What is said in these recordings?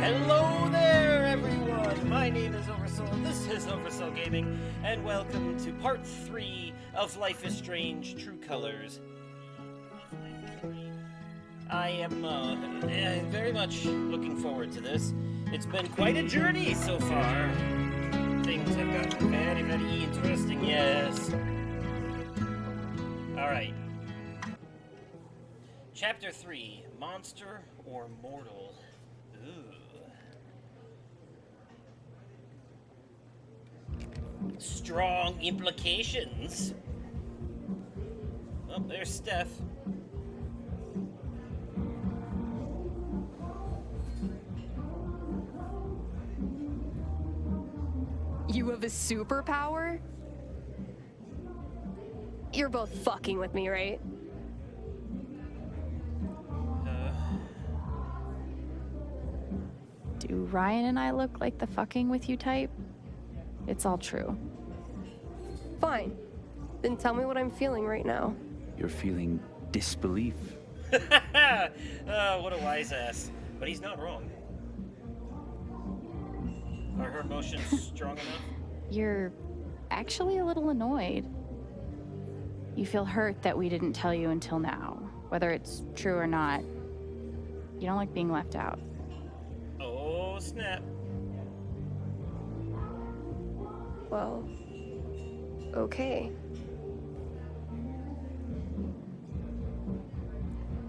Hello there, everyone! My name is Oversoul, this is Oversoul Gaming, and welcome to part 3 of Life is Strange True Colors. I am very much looking forward to this. It's been quite a journey so far. Things have gotten very, very interesting, yes. Alright. Chapter 3, Monster or Mortal? Ooh. Strong implications. Oh, there's Steph. You have a superpower? You're both fucking with me, right? Do Ryan and I look like the fucking with you type? It's all true. Fine. Then tell me what I'm feeling right now. You're feeling disbelief. What a wise ass. But he's not wrong. Are her emotions strong enough? You're actually a little annoyed. You feel hurt that we didn't tell you until now, whether it's true or not. You don't like being left out. Oh, snap. Well, okay.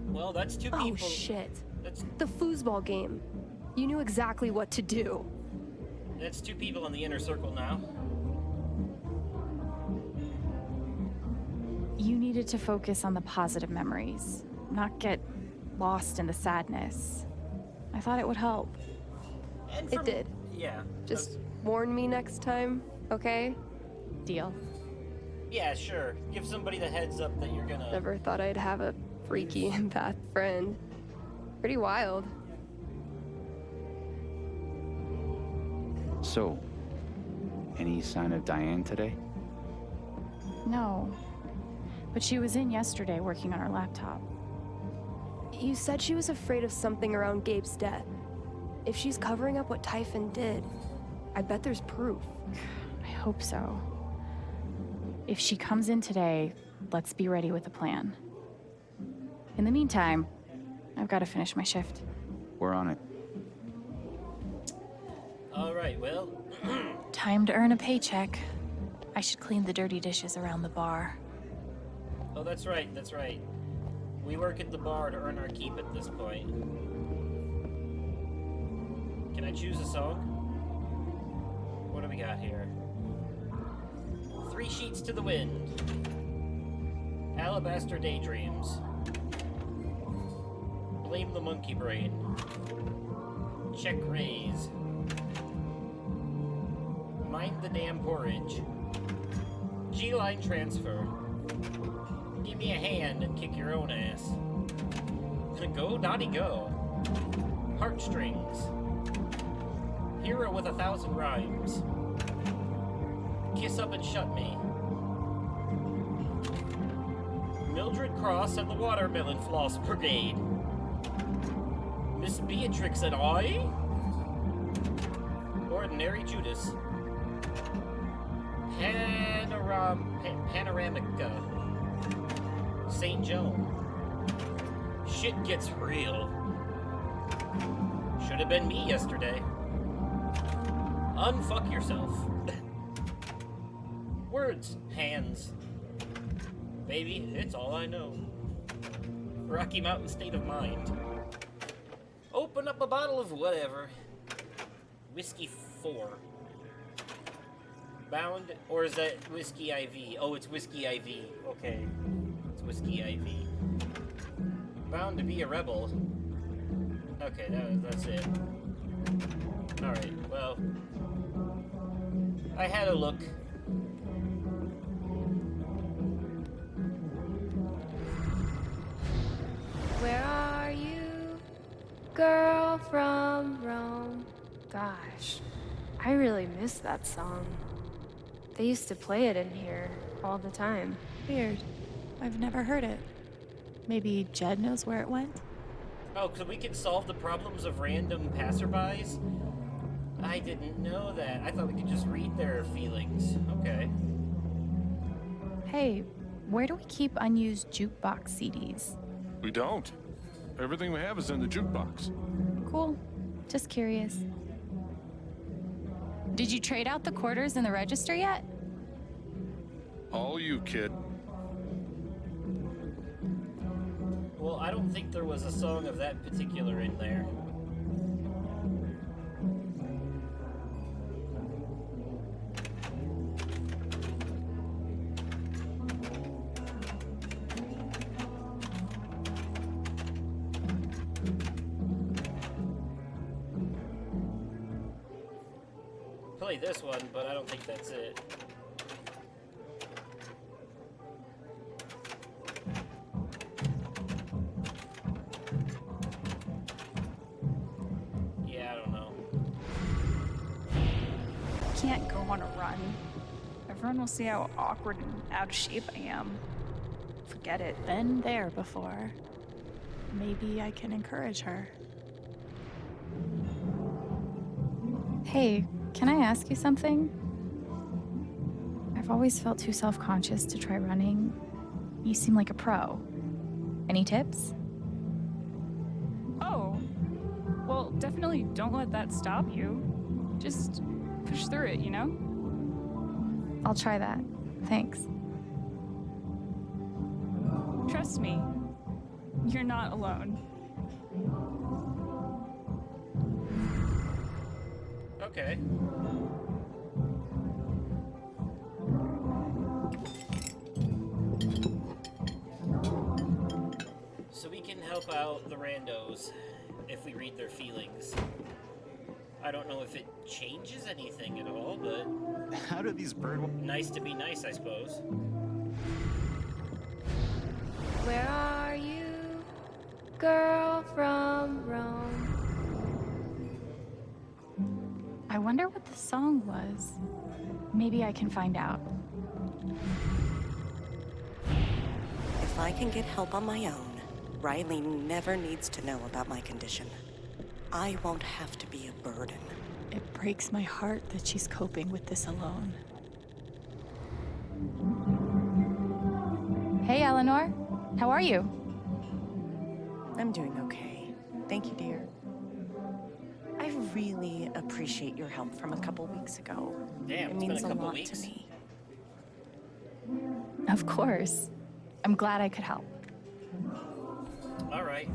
Well, that's two people. Oh, shit. That's The foosball game. You knew exactly what to do. two people in the inner circle now. You needed to focus on the positive memories, not get lost in the sadness. I thought it would help. And It did. Yeah. Just warn me next time, okay? Deal. Yeah, sure. Give somebody the heads up that you're gonna... Never thought I'd have a freaky empath friend. Pretty wild. So, any sign of Diane today? No. But she was in yesterday working on her laptop. You said she was afraid of something around Gabe's death. If she's covering up what Typhon did, I bet there's proof. I hope so. If she comes in today, let's be ready with a plan. In the meantime, I've got to finish my shift. We're on it. Alright, well... Time to earn a paycheck. I should clean the dirty dishes around the bar. Oh, that's right, that's right. We work at the bar to earn our keep at this point. Can I choose a song? What do we got here? 3 Sheets to the Wind. Alabaster Daydreams. Blame the Monkey Brain. Check Raise. Mind the Damn Porridge. G-Line Transfer. Give me a hand and kick your own ass. Go, Dottie, go. Heartstrings. Hero with 1,000 rhymes. Kiss Up and Shut Me. Mildred Cross and the Watermelon Floss Brigade. Miss Beatrix and I. Ordinary Judas. Panoramica. St. Joan. Shit gets real. Should have been me yesterday. Unfuck yourself. Words. Hands. Baby, it's all I know. Rocky Mountain State of Mind. Open up a bottle of whatever. Whiskey 4. Bound, or is that Whiskey IV? Oh, it's Whiskey IV. Okay. It's Whiskey IV. Bound to be a rebel. Okay, that's it. Alright, well. I had a look. Where are you, girl from Rome? Gosh, I really miss that song. They used to play it in here all the time. Weird. I've never heard it. Maybe Jed knows where it went? Oh, so we can solve the problems of random passerbys? I didn't know that. I thought we could just read their feelings. Okay. Hey, where do we keep unused jukebox CDs? We don't. Everything we have is in the jukebox. Cool. Just curious. Did you trade out the quarters in the register yet? All you, kid. Well, I don't think there was a song of that particular in there. Play this one, but I don't think that's it. Yeah, I don't know. Can't go on a run. Everyone will see how awkward and out of shape I am. Forget it. Been there before. Maybe I can encourage her. Hey, can I ask you something? I've always felt too self-conscious to try running. You seem like a pro. Any tips? Oh. Well, definitely don't let that stop you. Just push through it, you know? I'll try that. Thanks. Trust me. You're not alone. Okay. So we can help out the randos if we read their feelings. I don't know if it changes anything at all, but How do these bird... nice to be nice, I suppose. Where are you, girl from Rome? I wonder what the song was. Maybe I can find out. If I can get help on my own, Riley never needs to know about my condition. I won't have to be a burden. It breaks my heart that she's coping with this alone. Hey, Eleanor. How are you? I'm doing okay. Thank you, dear. I really appreciate your help from a couple weeks ago. Damn, it it's been means a couple lot weeks. to me. Of course. I'm glad I could help. All right.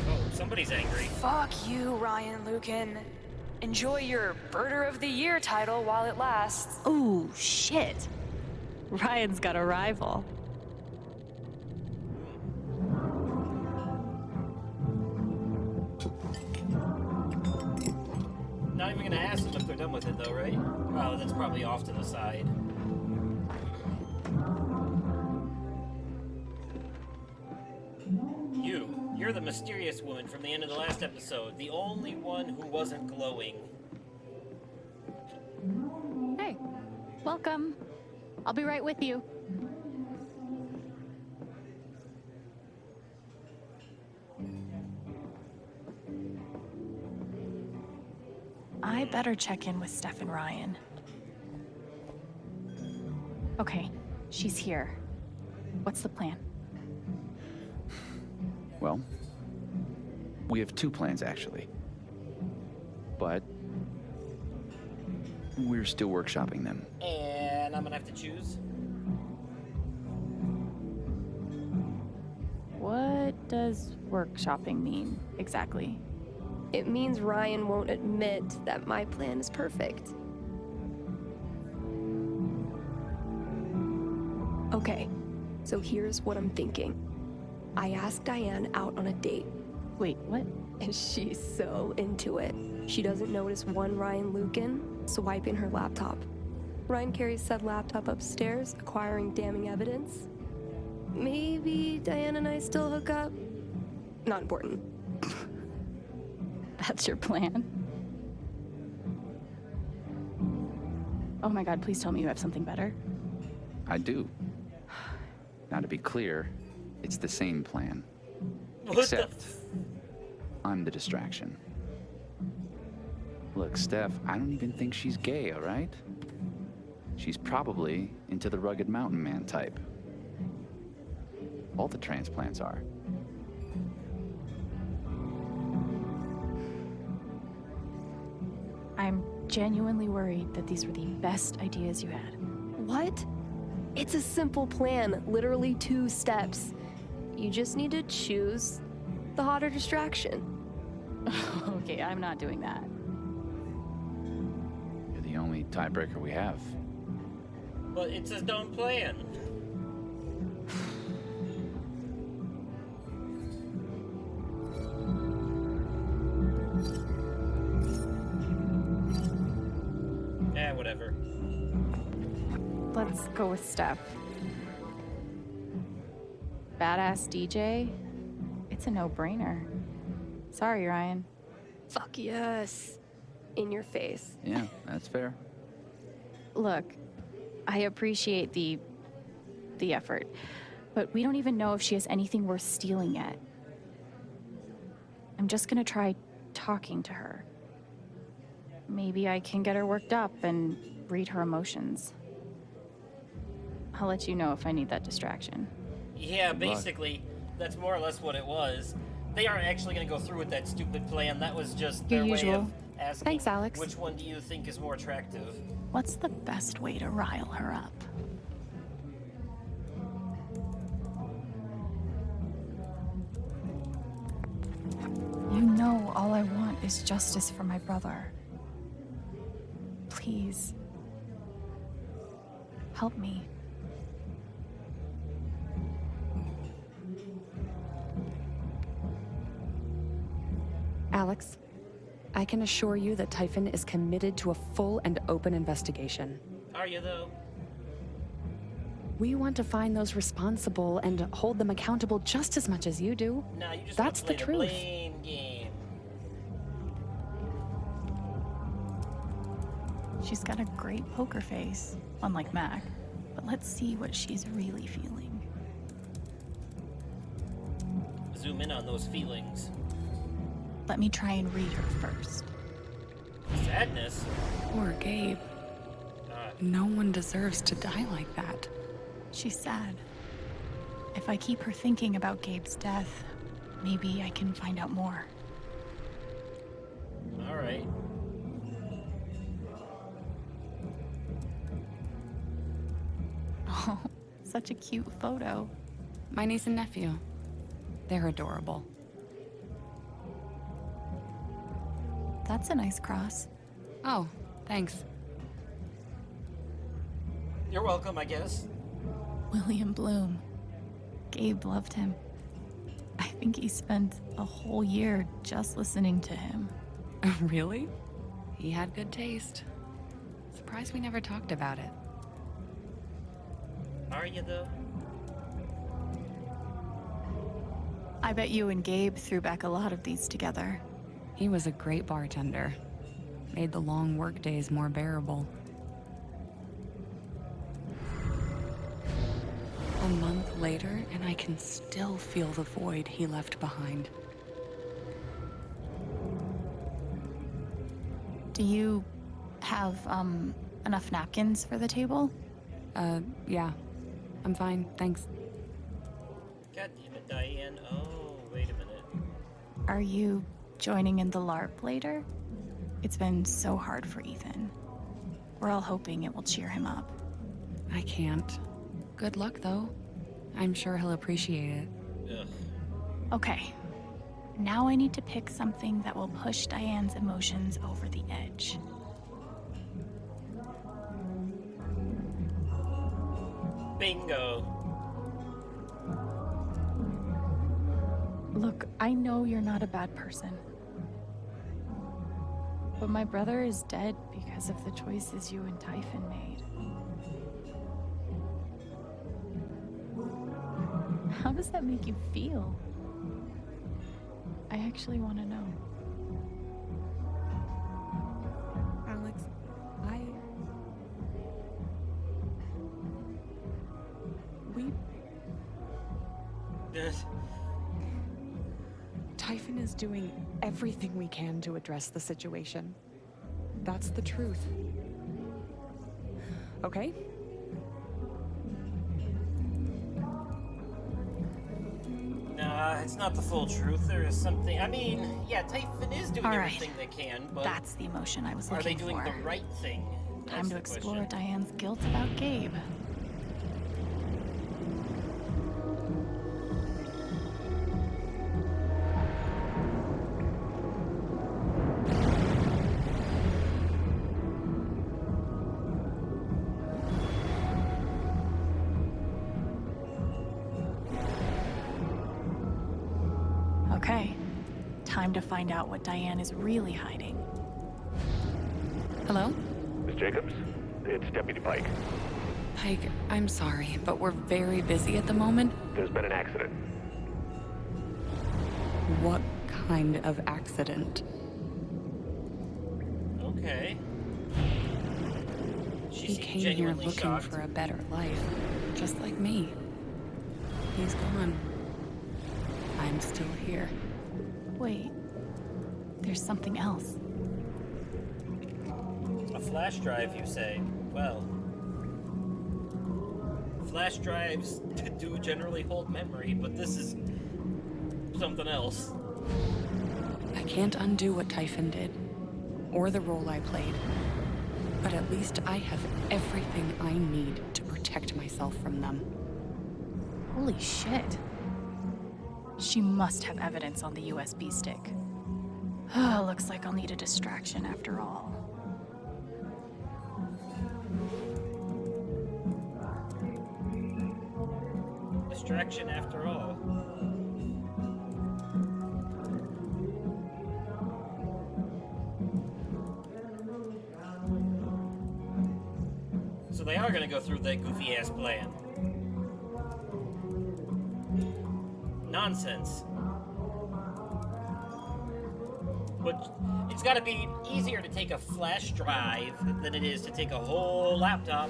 Oh, somebody's angry. Fuck you, Ryan Lucan. Enjoy your Birder of the Year title while it lasts. Oh, shit. Ryan's got a rival. Not even gonna ask them if they're done with it, though, right? Oh, that's probably off to the side. You're the mysterious woman from the end of the last episode. The only one who wasn't glowing. Hey, welcome. I'll be right with you. I better check in with Steph and Ryan. Okay, she's here. What's the plan? Well, we have two plans, actually. But we're still workshopping them. And I'm gonna have to choose. What does workshopping mean, exactly? It means Ryan won't admit that my plan is perfect. Okay, so here's what I'm thinking. I asked Diane out on a date, Wait, what? and she's so into it. She doesn't notice one Ryan Lucan swiping her laptop. Ryan carries said laptop upstairs, acquiring damning evidence. Maybe Diane and I still hook up? Not important. That's your plan? Oh my god, please tell me you have something better. I do. Now, to be clear, it's the same plan. What the Except, I'm the distraction. Look, Steph, I don't even think she's gay, all right? She's probably into the rugged mountain man type. All the transplants are. I'm genuinely worried that these were the best ideas you had. What? It's a simple plan, literally 2 steps. You just need to choose the hotter distraction. Okay, I'm not doing that. You're the only tiebreaker we have. But it's his dumb plan. Whatever. Let's go with Steph. Badass DJ? It's a no-brainer. Sorry, Ryan. Fuck yes. In your face. Yeah, that's fair. Look, I appreciate the effort, but we don't even know if she has anything worth stealing yet. I'm just gonna try talking to her. Maybe I can get her worked up and read her emotions. I'll let you know if I need that distraction. Yeah, basically, that's more or less what it was. They aren't actually going to go through with that stupid plan. That was just their Your way usual. of asking, Thanks, Alex. which one do you think is more attractive? What's the best way to rile her up? You know all I want is justice for my brother. Please. Help me. Alex, I can assure you that Typhon is committed to a full and open investigation. Are you, though? We want to find those responsible and hold them accountable just as much as you do. No, you just That's want to the play truth. blame game. She's got a great poker face, unlike Mac. But let's see what she's really feeling. Zoom in on those feelings. Let me try and read her first. Sadness? Poor Gabe. No one deserves to die like that. She's sad. If I keep her thinking about Gabe's death, maybe I can find out more. Alright. Oh, such a cute photo. My niece and nephew. They're adorable. That's a nice cross. Oh, thanks. You're welcome, I guess. William Bloom. Gabe loved him. I think he spent a whole year just listening to him. Really? He had good taste. Surprised we never talked about it. Are you, though? I bet you and Gabe threw back a lot of these together. He was a great bartender. Made the long work days more bearable. A month later, and I can still feel the void he left behind. Do you have, enough napkins for the table? Yeah. I'm fine, thanks. God damn it, Diane. Oh, wait a minute. Are you joining in the LARP later? It's been so hard for Ethan. We're all hoping it will cheer him up. I can't. Good luck, though. I'm sure he'll appreciate it. Ugh. Okay. Now I need to pick something that will push Diane's emotions over the edge. Bingo. Look, I know you're not a bad person. But my brother is dead because of the choices you and Typhon made. How does that make you feel? I actually want to know. Alex, we Typhon is doing everything we can to address the situation. That's the truth. Okay? Nah, it's not the full truth. There is something. I mean, yeah, Typhon is doing All right. everything they can, but That's the emotion I was are looking they doing for. the right thing? Time to That's the explore question. Diane's guilt about Gabe. Okay, time to find out what Diane is really hiding. Hello? Miss Jacobs? It's Deputy Pike. Pike, I'm sorry, but we're very busy at the moment. There's been an accident. What kind of accident? Okay. She He seemed came here genuinely looking shocked. for a better life, just like me. He's gone. I'm still here. Wait, there's something else. A flash drive, you say? Well, flash drives do generally hold memory, but this is something else. I can't undo what Typhon did, or the role I played. But at least I have everything I need to protect myself from them. Holy shit. She must have evidence on the USB stick. Oh, looks like I'll need a distraction after all. Distraction after all. So they are gonna go through that goofy ass plan. Nonsense. But it's gotta be easier to take a flash drive than it is to take a whole laptop.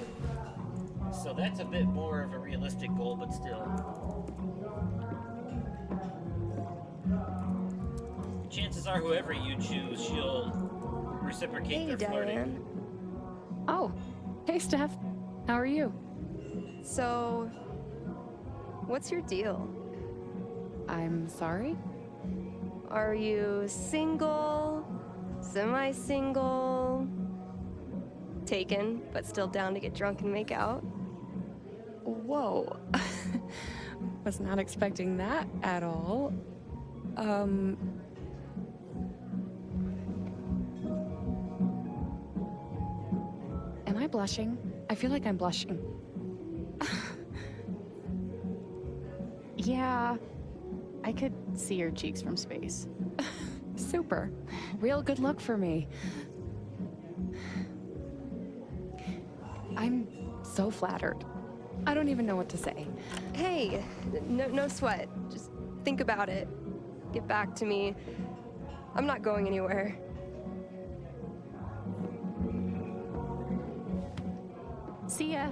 So that's a bit more of a realistic goal, but still. Chances are whoever you choose, she'll reciprocate Hey, their flirting. Diane. Oh, hey, Steph. How are you? So, what's your deal? I'm sorry? Are you single? Semi-single? Taken, but still down to get drunk and make out? Whoa. Was not expecting that at all. Am I blushing? I feel like I'm blushing. Yeah, I could see your cheeks from space. Super. Real good luck for me. I'm so flattered. I don't even know what to say. Hey, no sweat. Just think about it. Get back to me. I'm not going anywhere. See ya.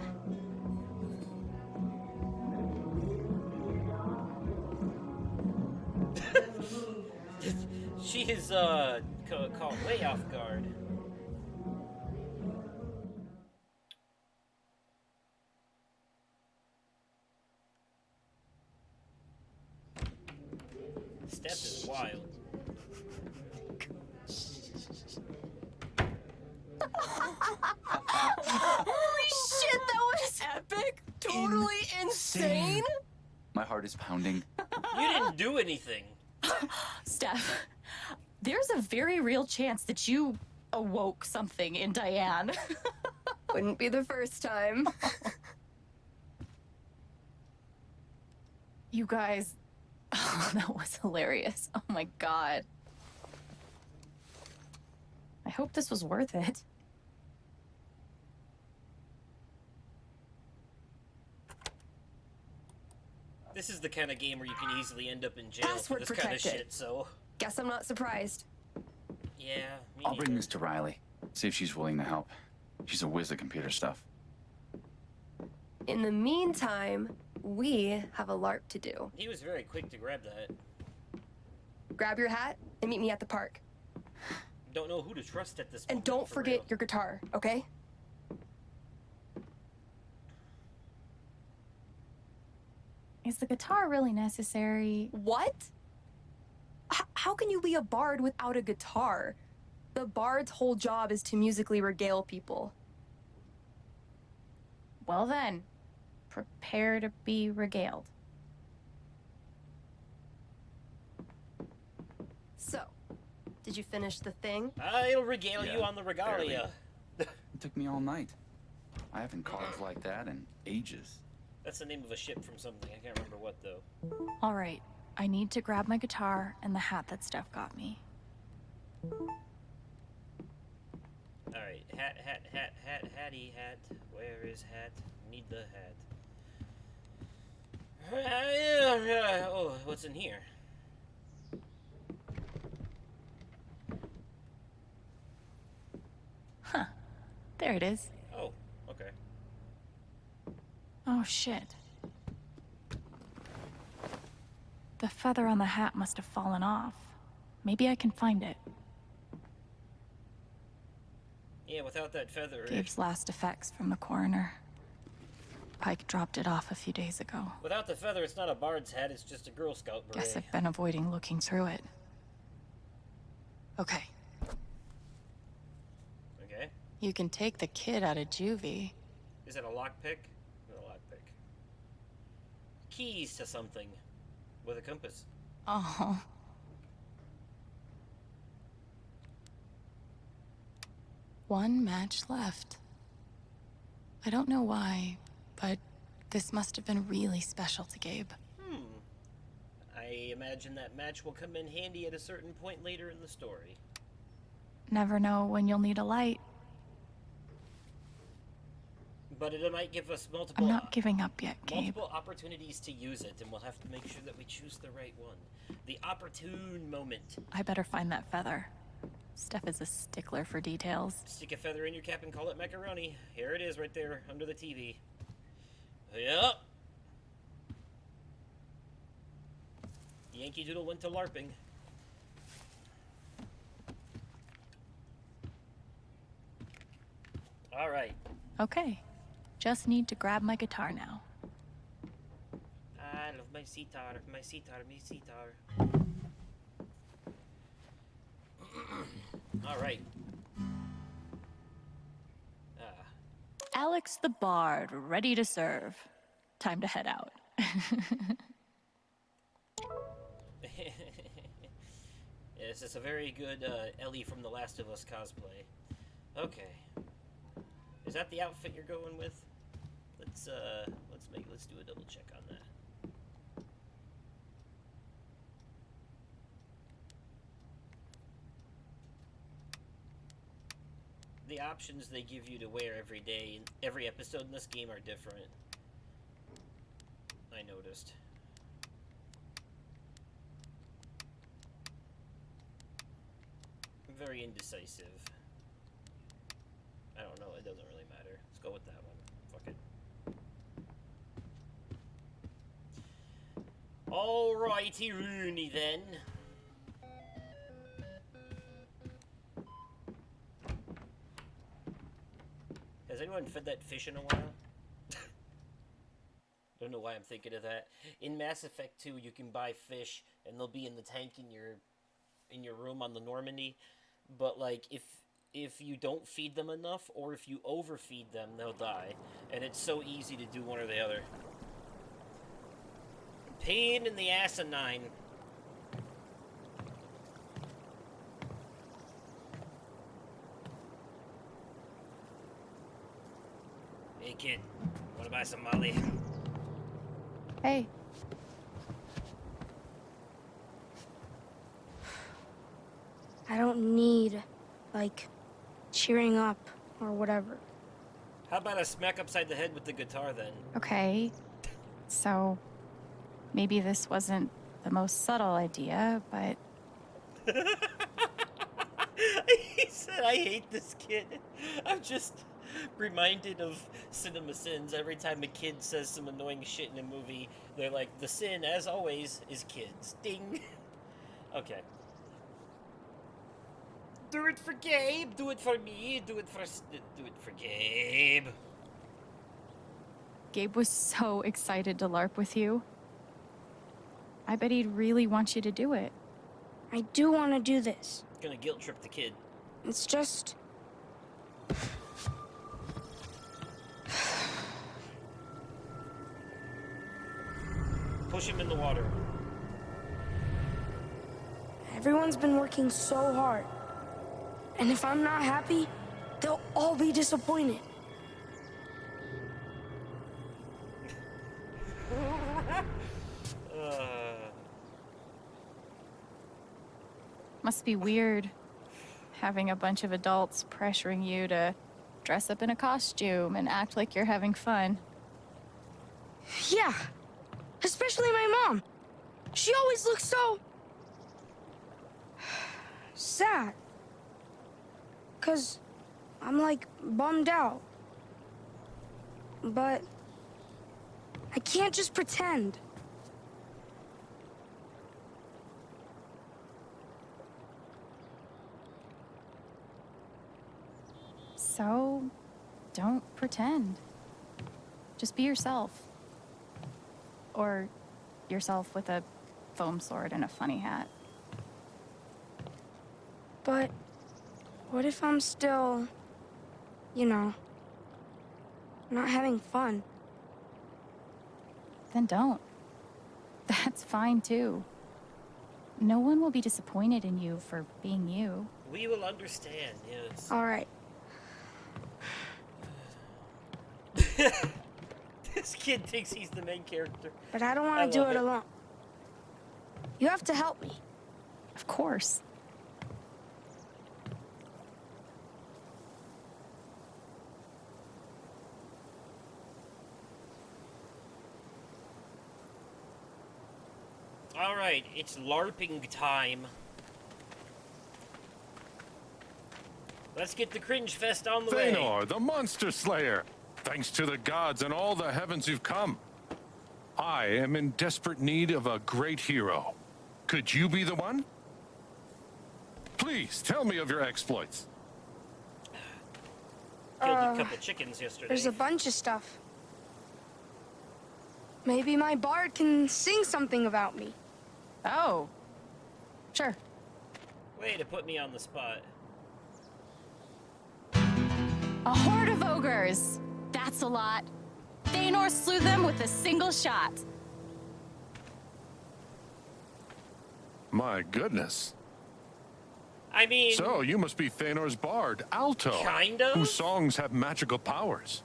She is, caught way off guard. Steph is wild. Holy shit, that was epic! Totally insane! My heart is pounding. You didn't do anything. Steph, there's a very real chance that you awoke something in Diane. Wouldn't be the first time. You guys, oh, that was hilarious. Oh my god. I hope this was worth it. This is the kind of game where you can easily end up in jail Password for this kind of protected. shit, so... Guess I'm not surprised. Yeah, me I'll bring neither. this to Riley. See if she's willing to help. She's a whiz at computer stuff. In the meantime, We have a LARP to do. He was very quick to grab that. Grab your hat and meet me at the park. Don't know who to trust at this And moment. don't for forget real. your guitar, okay? Is the guitar really necessary? What? How can you be a bard without a guitar? The bard's whole job is to musically regale people. Well then, prepare to be regaled. So, did you finish the thing? I'll regale you Yeah, on the regalia. It took me all night. I haven't carved like that in ages. That's the name of a ship from something. I can't remember what, though. All right, I need to grab my guitar and the hat that Steph got me. Alright, hatty hat. Where is hat? Need the hat. Oh, what's in here? Huh. There it is. Oh, okay. Oh, shit. The feather on the hat must have fallen off. Maybe I can find it. Yeah, without that feather... Gabe's last effects from the coroner. Pike dropped it off a few days ago. Without the feather, it's not a bard's hat, it's just a Girl Scout beret. Guess I've been avoiding looking through it. Okay. Okay. You can take the kid out of juvie. Is it a lockpick? No lockpick. Keys to something. With a compass. Oh. One match left. I don't know why, but this must have been really special to Gabe. I imagine that match will come in handy at a certain point later in the story. Never know when you'll need a light. But it might give us multiple... I'm not giving up yet, Gabe. Multiple opportunities to use it, and we'll have to make sure that we choose the right one. The opportune moment. I better find that feather. Steph is a stickler for details. Stick a feather in your cap and call it macaroni. Here it is right there, under the TV. Yep. Yankee Doodle went to LARPing. Alright. Okay. Just need to grab my guitar now. I love my sitar, my sitar, my sitar. Alright. Alex the Bard, ready to serve. Time to head out. Yes, it's a very good Ellie from The Last of Us cosplay. Okay. Is that the outfit you're going with? Let's do a double check on that. The options they give you to wear every day in every episode in this game are different. I noticed. I'm very indecisive. I don't know, it doesn't really matter. Let's go with that one. Fuck it. Alrighty, Rooney then. Has anyone fed that fish in a while? Don't know why I'm thinking of that. In Mass Effect 2, you can buy fish, and they'll be in the tank in your room on the Normandy. But like, if you don't feed them enough, or if you overfeed them, they'll die. And it's so easy to do one or the other. Pain in the asinine. Hey kid, wanna buy some Molly? Hey. I don't need, like, cheering up or whatever. How about a smack upside the head with the guitar then? Okay. So, maybe this wasn't the most subtle idea, but... He said, I hate this kid. reminded of Cinema Sins every time a kid says some annoying shit in a movie. They're like, the sin, as always, is kids. Ding. Okay. Do it for Gabe. Do it for me. Do it for Gabe. Gabe was so excited to LARP with you. I bet he'd really want you to do it. I do want to do this. Gonna guilt trip the kid. It's just... Push him in the water. Everyone's been working so hard. And if I'm not happy, they'll all be disappointed. Must be weird having a bunch of adults pressuring you to dress up in a costume and act like you're having fun. Yeah, especially my mom. She always looks so... sad. 'Cause I'm like bummed out. But I can't just pretend. So, don't pretend. Just be yourself. Or yourself with a foam sword and a funny hat. But what if I'm still, you know, not having fun? Then don't. That's fine too. No one will be disappointed in you for being you. We will understand, yes. All right. This kid thinks he's the main character. But I don't want to do it alone. You have to help me. Of course. All right, it's LARPing time. Let's get the cringe fest on the way. Thanor, the monster slayer. Thanks to the gods and all the heavens you've come. I am in desperate need of a great hero. Could you be the one? Please, tell me of your exploits. Killed a couple chickens yesterday. There's a bunch of stuff. Maybe my bard can sing something about me. Oh, sure. Way to put me on the spot. A horde of ogres. That's a lot. Thanor slew them with a single shot. My goodness. I mean... So, you must be Thanor's bard, Alto. Kind of? Whose songs have magical powers.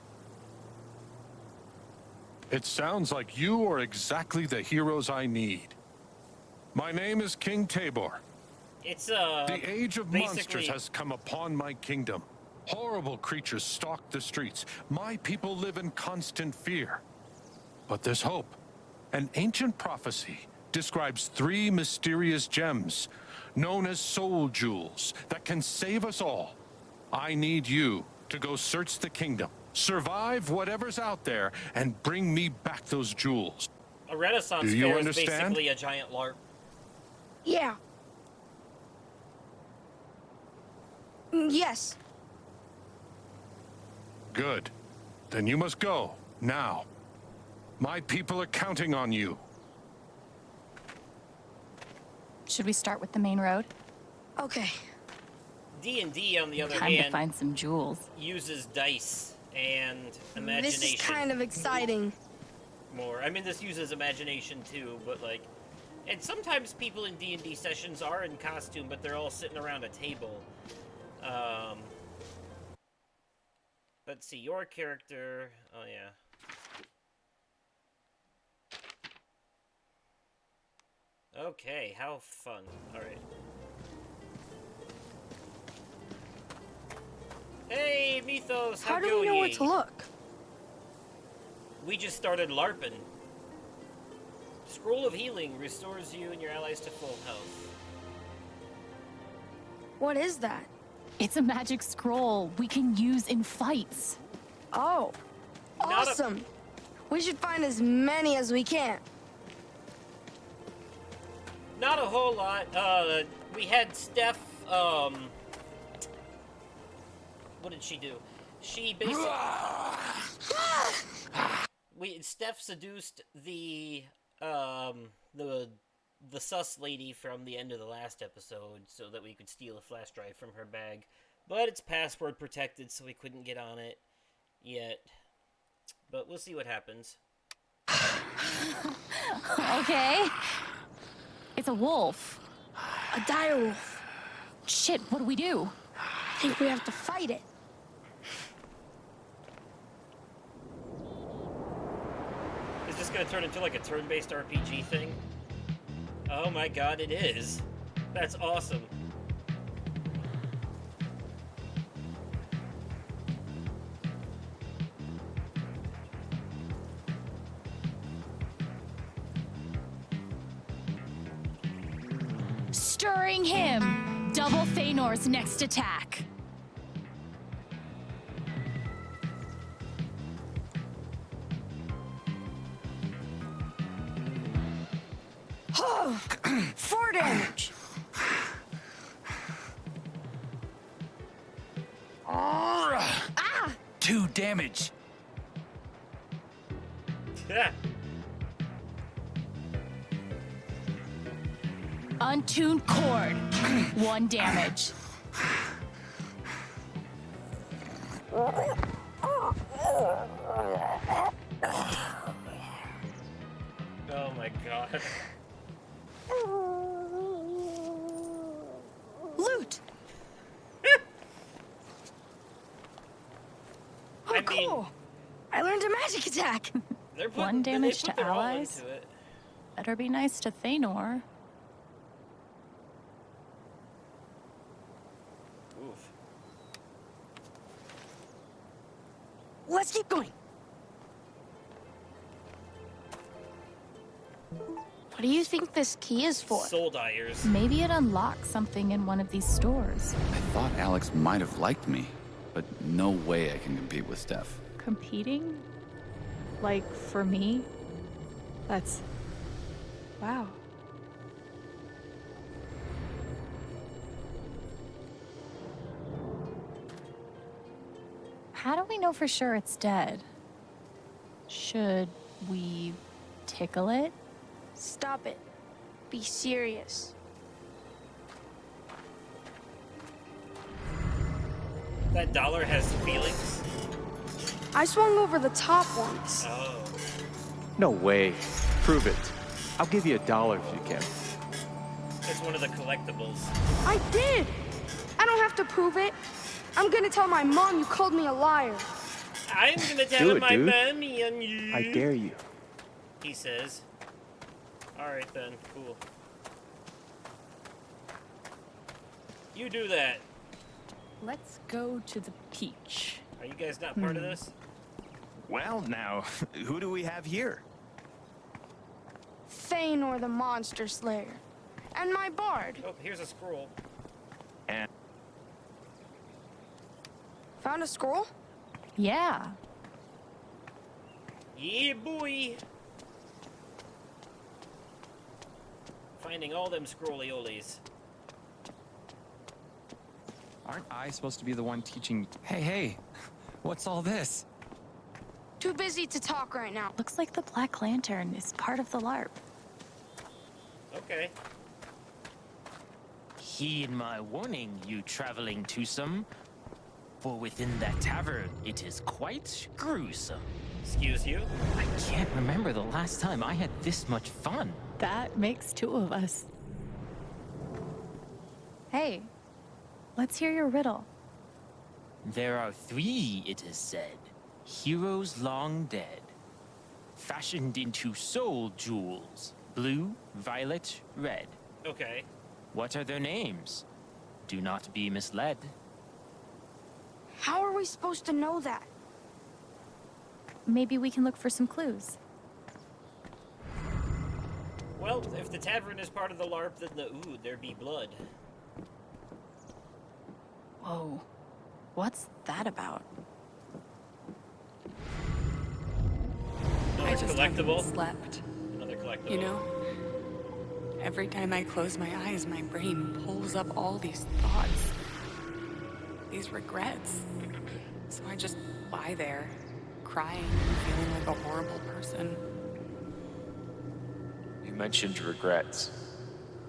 It sounds like you are exactly the heroes I need. My name is King Tabor. It's, The age of monsters has come upon my kingdom. Horrible creatures stalk the streets. My people live in constant fear. But there's hope. An ancient prophecy describes 3 mysterious gems, known as soul jewels, that can save us all. I need you to go search the kingdom, survive whatever's out there, and bring me back those jewels. A Renaissance Do you fair understand? is basically a giant LARP. Yeah. Yes. Good. Then you must go, now. My people are counting on you. Should we start with the main road? Okay. D&D, on the other Time hand, to find some jewels. uses dice and imagination. This is kind of exciting. More. I mean, this uses imagination too, but like... And sometimes people in D&D sessions are in costume, but they're all sitting around a table. Let's see, your character... Oh, yeah. Okay, how fun. Alright. Hey, Methos, How do we know where to look? We just started LARPing. Scroll of Healing restores you and your allies to full health. What is that? It's a magic scroll we can use in fights. Oh, awesome. We should find as many as we can. Not a whole lot. We had Steph, what did she do? She basically... Steph seduced the sus lady from the end of the last episode so that we could steal a flash drive from her bag. But it's password protected, so we couldn't get on it yet. But we'll see what happens. Okay. It's a wolf. A dire wolf. Shit, what do? I think we have to fight it. Is this gonna turn into like a turn-based RPG thing? Oh my god, it is. That's awesome. Stirring him. Double Thanor's next attack. Oh, 4 damage. 2 damage. Yeah. Untuned cord. 1 damage. Oh my god. Loot. Oh, cool. I learned a magic attack. They're putting, 1 damage they put to their all allies. into it. Better be nice to Thanor. Oof. Let's keep going. What do you think this key is for? Soul dyers. Maybe it unlocks something in one of these stores. I thought Alex might have liked me, but no way I can compete with Steph. Competing? Like, for me? That's... wow. How do we know for sure it's dead? Should we tickle it? Stop it. Be serious. That dollar has feelings. I swung over the top once. Oh. No way. Prove it. I'll give you $1 if you can. It's one of the collectibles. I did. I don't have to prove it. I'm gonna tell my mom you called me a liar. I'm gonna tell Do it, my dude. mommy on you. I dare you. He says. Alright then, cool. You do that. Let's go to the peach. Are you guys not part of this? Well, now, who do we have here? Thanor the Monster Slayer. And my bard. Oh, here's a scroll. And Found a scroll? Yeah. Yeah, boy. Finding all them scrolly-olies. Aren't I supposed to be the one teaching? Hey, what's all this? Too busy to talk right now. Looks like the Black Lantern is part of the LARP. Okay. Heed my warning, you traveling twosome. For within that tavern, it is quite gruesome. Excuse you? I can't remember the last time I had this much fun. That makes 2 of us. Hey, let's hear your riddle. There are 3, it is said, heroes long dead, fashioned into soul jewels, blue, violet, red. Okay. What are their names? Do not be misled. How are we supposed to know that? Maybe we can look for some clues. Well, if the tavern is part of the LARP, then ooh, there be blood. Whoa. What's that about? I just haven't collectible. slept. Another collectible. You know, every time I close my eyes, my brain pulls up all these thoughts, these regrets. So I just lie there, crying and feeling like a horrible person. You mentioned regrets.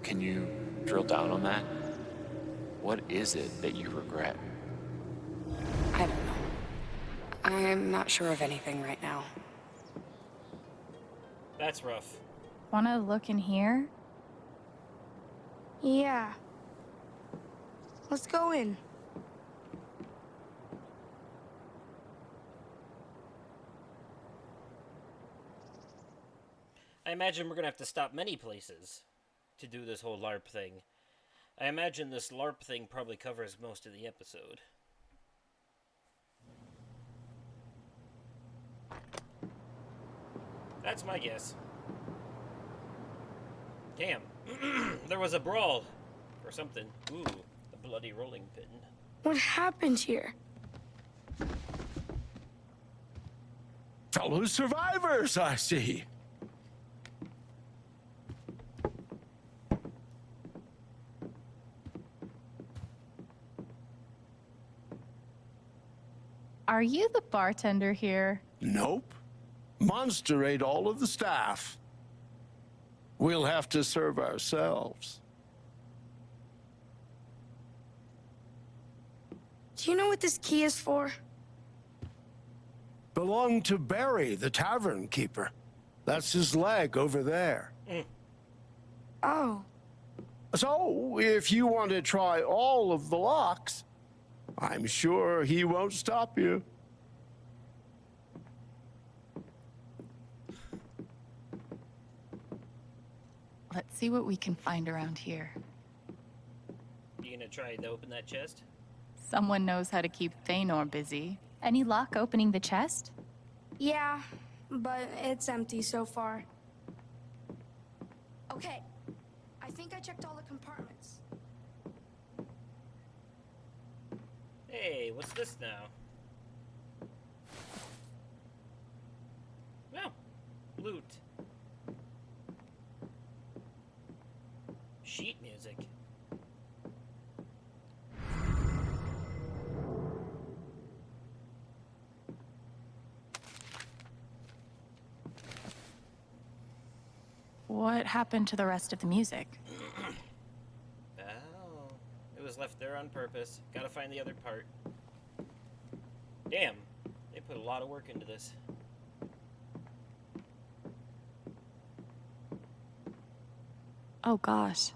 Can you drill down on that? What is it that you regret? I don't know. I'm not sure of anything right now. That's rough. Wanna look in here? Yeah. Let's go in. I imagine we're gonna have to stop many places to do this whole LARP thing. I imagine this LARP thing probably covers most of the episode. That's my guess. Damn. There was a brawl. Or something. Ooh, a bloody rolling pin. What happened here? Fellow survivors, I see. Are you the bartender here? Nope. Monster ate all of the staff. We'll have to serve ourselves. Do you know what this key is for? Belonged to Barry, the tavern keeper. That's his leg over there. Oh. So, if you want to try all of the locks, I'm sure he won't stop you. Let's see what we can find around here. You gonna try to open that chest? Someone knows how to keep Thanor busy. Any luck opening the chest? Yeah, but it's empty so far. Okay, I think I checked all the compartments. Hey, what's this now? Oh, loot. Sheet music. What happened to the rest of the music? Oh, it was left there on purpose. Gotta find the other part. Damn, they put a lot of work into this. Oh gosh.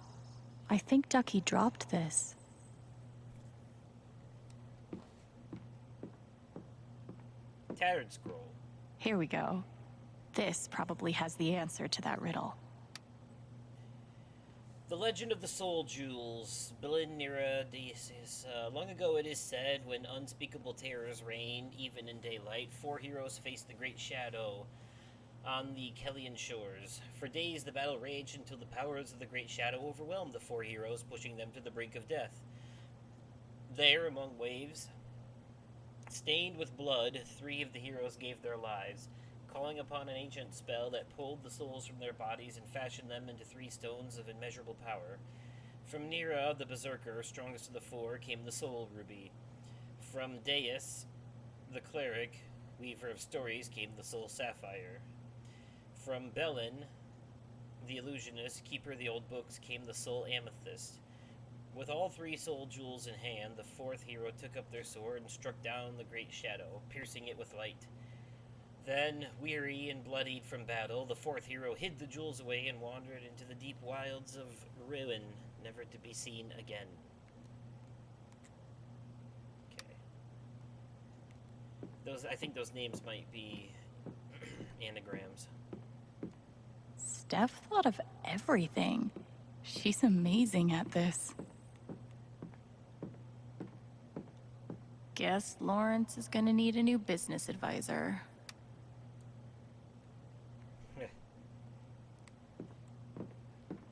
I think Ducky dropped this. Tattered scroll. Here we go. This probably has the answer to that riddle. The legend of the soul jewels. Bilin Nira Deasis. Long ago it is said, when unspeakable terrors reigned, even in daylight, 4 heroes faced the great shadow on the Kellian shores. For days the battle raged until the powers of the great shadow overwhelmed the 4 heroes, pushing them to the brink of death. There, among waves, stained with blood, 3 of the heroes gave their lives, calling upon an ancient spell that pulled the souls from their bodies and fashioned them into 3 stones of immeasurable power. From Nira, the berserker, strongest of the 4, came the soul ruby. From Deus, the cleric, weaver of stories, came the soul sapphire. From Belin, the illusionist, keeper of the old books, came the soul amethyst. With all 3 soul jewels in hand, the 4th hero took up their sword and struck down the great shadow, piercing it with light. Then, weary and bloodied from battle, the 4th hero hid the jewels away and wandered into the deep wilds of ruin, never to be seen again. Okay. I think those names might be anagrams. Steph thought of everything. She's amazing at this. Guess Lawrence is gonna need a new business advisor.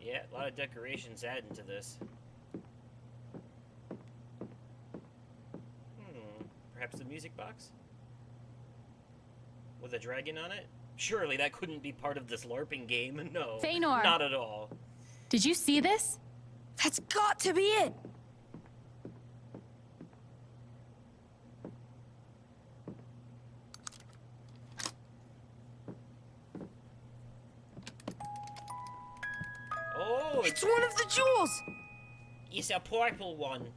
Yeah, a lot of decorations adding to this. Perhaps the music box? With a dragon on it? Surely that couldn't be part of this LARPing game. No, Feanor. not at all. Did you see this? That's got to be it! Oh, it's one of the jewels! It's a purple one.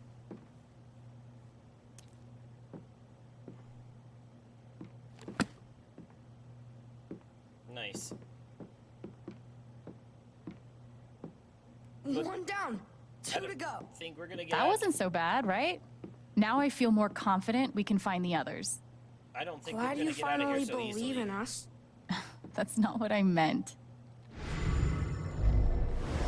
Nice. One down, two to go. Think we're gonna get That wasn't so bad, right? Now I feel more confident we can find the others. I don't think Glad we're gonna you get out of finally here so believe easily. in us. That's not what I meant.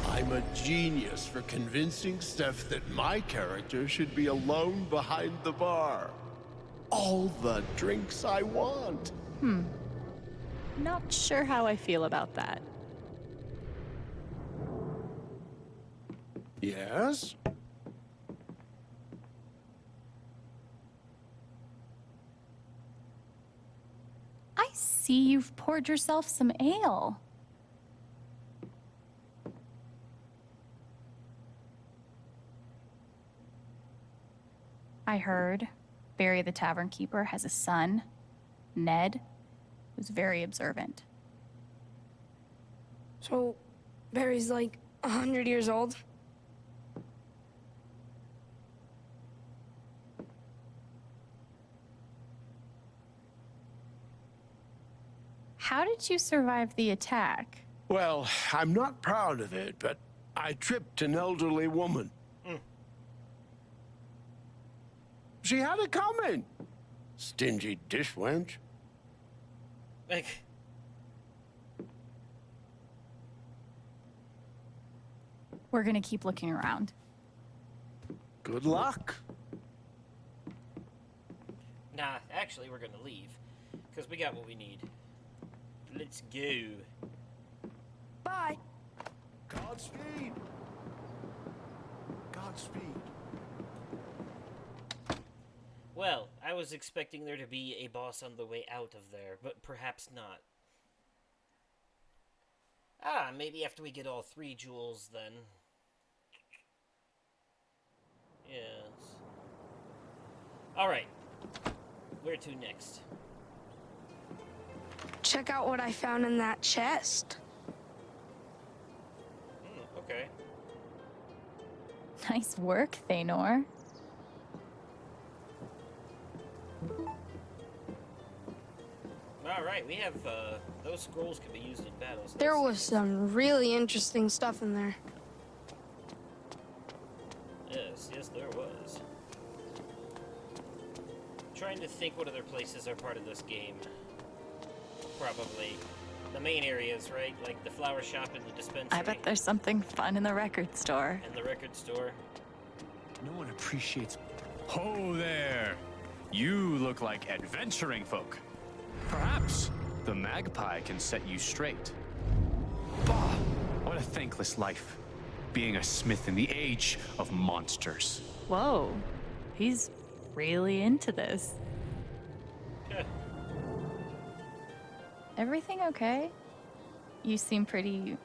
I'm a genius for convincing Steph that my character should be alone behind the bar. All the drinks I want. Not sure how I feel about that. Yes? I see you've poured yourself some ale. I heard Barry the Tavern Keeper has a son, Ned, who's very observant. So, Barry's like 100 years old? How did you survive the attack? Well, I'm not proud of it, but I tripped an elderly woman. She had it coming. Stingy dish wench. Like, We're gonna keep looking around. Good luck. nah, actually, we're gonna leave. Because we got what we need. Let's go. Bye. Godspeed. Godspeed. Well, I was expecting there to be a boss on the way out of there, but perhaps not. Ah, maybe after we get all 3 jewels, then. Yes. Alright. Where to next? Check out what I found in that chest. Okay. Nice work, Feanor. Alright, we have, those scrolls can be used in battles. So There was some really interesting stuff in there. Yes, there was. Trying to think what other places are part of this game. Probably the main areas, right? Like the flower shop and the dispensary. I bet there's something fun in the record store. And the record store. No one appreciates. Ho there! You look like adventuring folk. Perhaps the magpie can set you straight. Bah! What a thankless life. Being a smith in the age of monsters. Whoa, he's really into this. Everything okay? You seem pretty,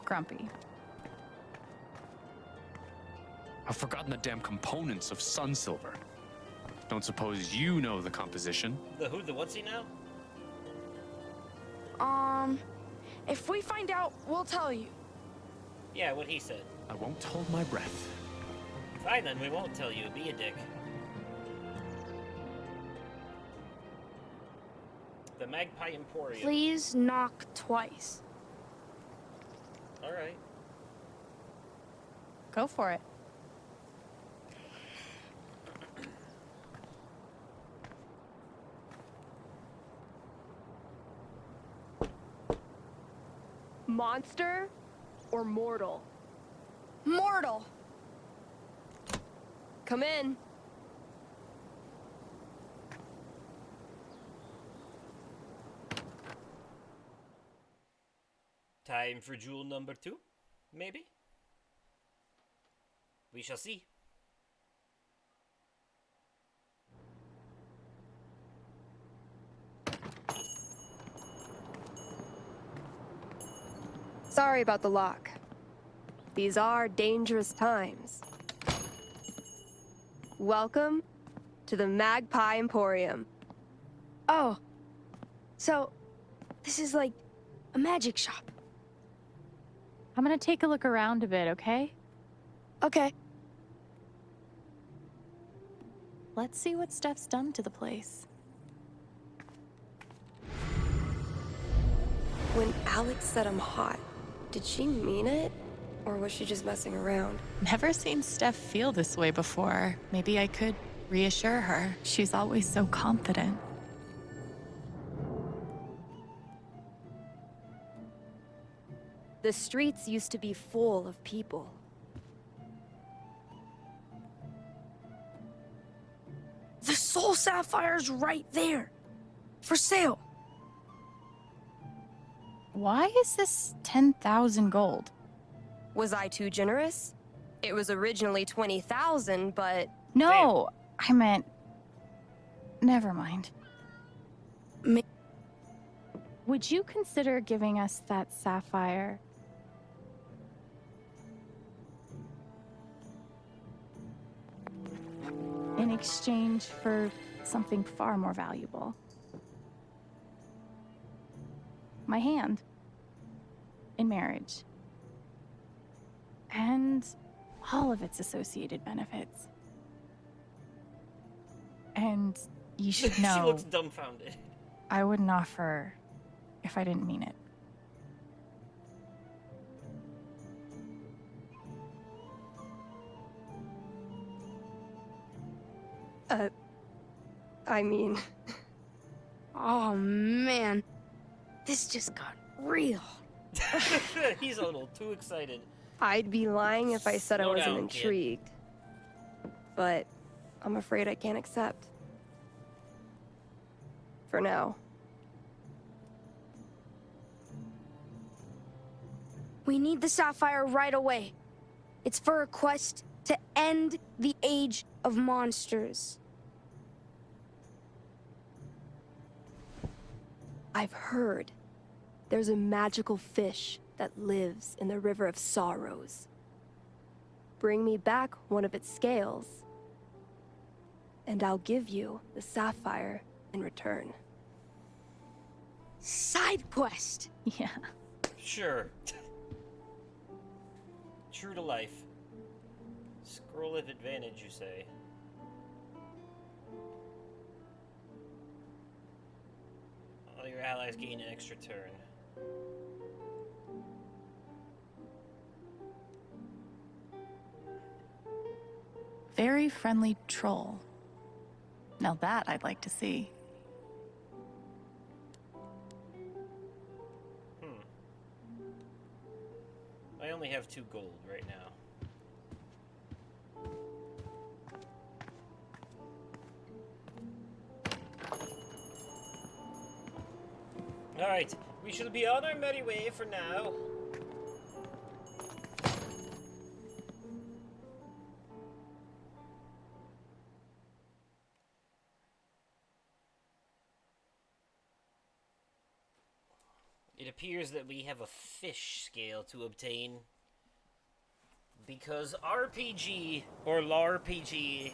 grumpy. I've forgotten the damn components of sun silver. Don't suppose you know the composition? The who, the what's he now? If we find out, we'll tell you. Yeah, what he said. I won't hold my breath. Fine then, we won't tell you. Be a dick. The Magpie Emporium. Please knock twice. Alright. Go for it. Monster or mortal? Mortal. Come in. Time for jewel number 2? Maybe? We shall see. Sorry about the lock. These are dangerous times. Welcome to the Magpie Emporium. Oh, so this is like a magic shop. I'm gonna take a look around a bit, okay? Okay. Let's see what Steph's done to the place. When Alex said I'm hot, did she mean it? Or was she just messing around? Never seen Steph feel this way before. Maybe I could reassure her. She's always so confident. The streets used to be full of people. The Soul Sapphire's right there. For sale. Why is this 10,000 gold? Was I too generous? It was originally 20,000, but... No, I meant... Never mind. Would you consider giving us that sapphire? In exchange for something far more valuable. My hand. In marriage. And all of its associated benefits. And you should know... She looks dumbfounded. I wouldn't offer if I didn't mean it. I mean... Oh, man. This just got real. He's a little too excited. I'd be lying if I said I Slow wasn't down, kid. intrigued. But I'm afraid I can't accept. For now. We need the sapphire right away. It's for a quest to end the age of monsters. I've heard there's a magical fish that lives in the River of Sorrows. Bring me back one of its scales, and I'll give you the sapphire in return. Side quest! Yeah. Sure. True to life. Scroll of advantage, you say. All your allies gain an extra turn. Very friendly troll. Now that I'd like to see. I only have 2 gold right now. Alright, we shall be on our merry way for now. It appears that we have a fish scale to obtain. Because RPG, or LARPG,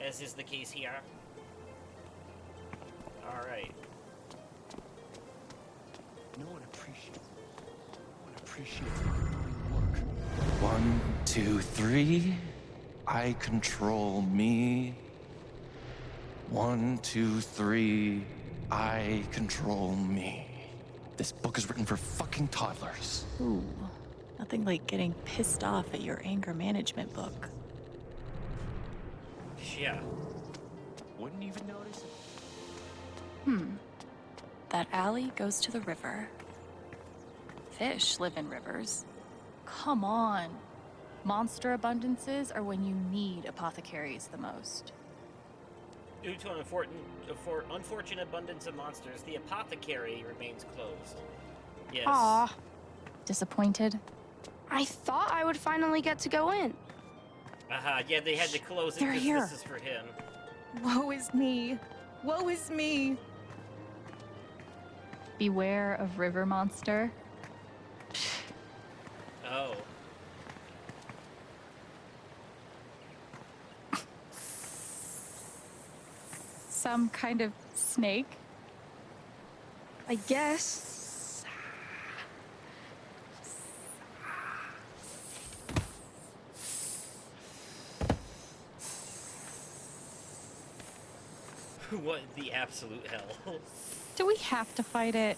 as is the case here. Alright. No one appreciates my work. 1, 2, 3. I control me. 1, 2, 3. I control me. This book is written for fucking toddlers. Ooh, nothing like getting pissed off at your anger management book. Yeah. Wouldn't even notice it. That alley goes to the river. Fish live in rivers. Come on. Monster abundances are when you need apothecaries the most. Due to an unfortunate abundance of monsters, the apothecary remains closed. Yes. Aw. Disappointed? I thought I would finally get to go in. Yeah, they had to close it They're because here. this is for him. Woe is me. Woe is me. Beware of river monster. some kind of snake? I guess. What the absolute hell? Do we have to fight it?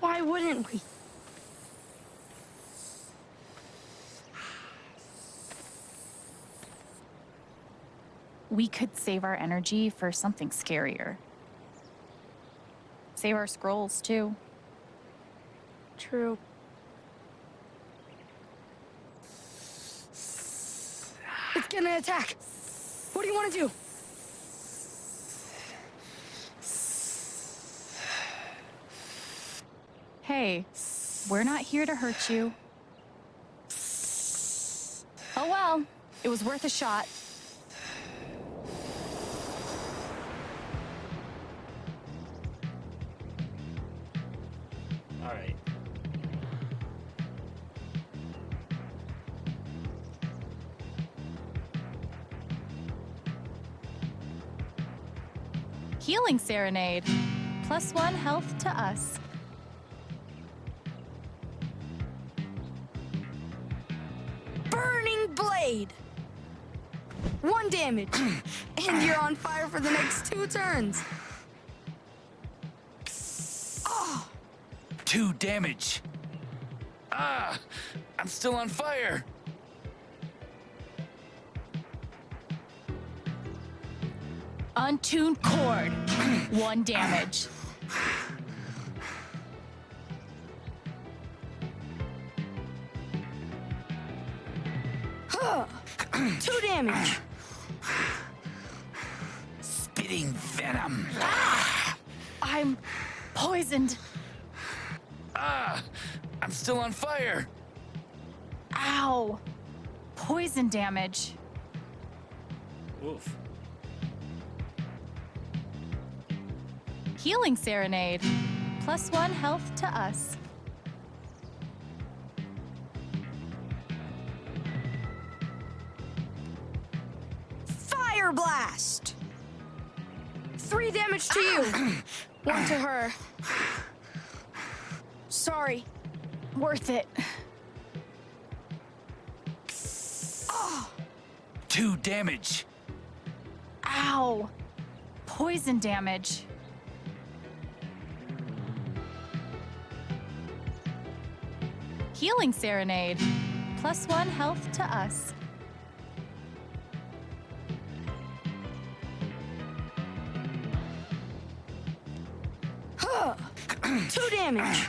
Why wouldn't we? We could save our energy for something scarier. Save our scrolls, too. True. It's gonna attack. What do you want to do? Hey, we're not here to hurt you. Oh well, it was worth a shot. All right. Healing Serenade. +1 health to us. Burning Blade! 1 damage. And you're on fire for the next 2 turns. Oh! 2 damage. Ah, I'm still on fire. Untuned Cord. 1 damage. Huh. 2 damage. Spitting venom. I'm poisoned. Ah, I'm still on fire. Ow. Poison damage. Oof. Healing Serenade. +1 health to us. Fire Blast! 3 damage to you. 1 to her. Sorry. Worth it. Oh! 2 damage. Ow. Poison damage. Healing Serenade. +1 health to us. Huh. 2 damage.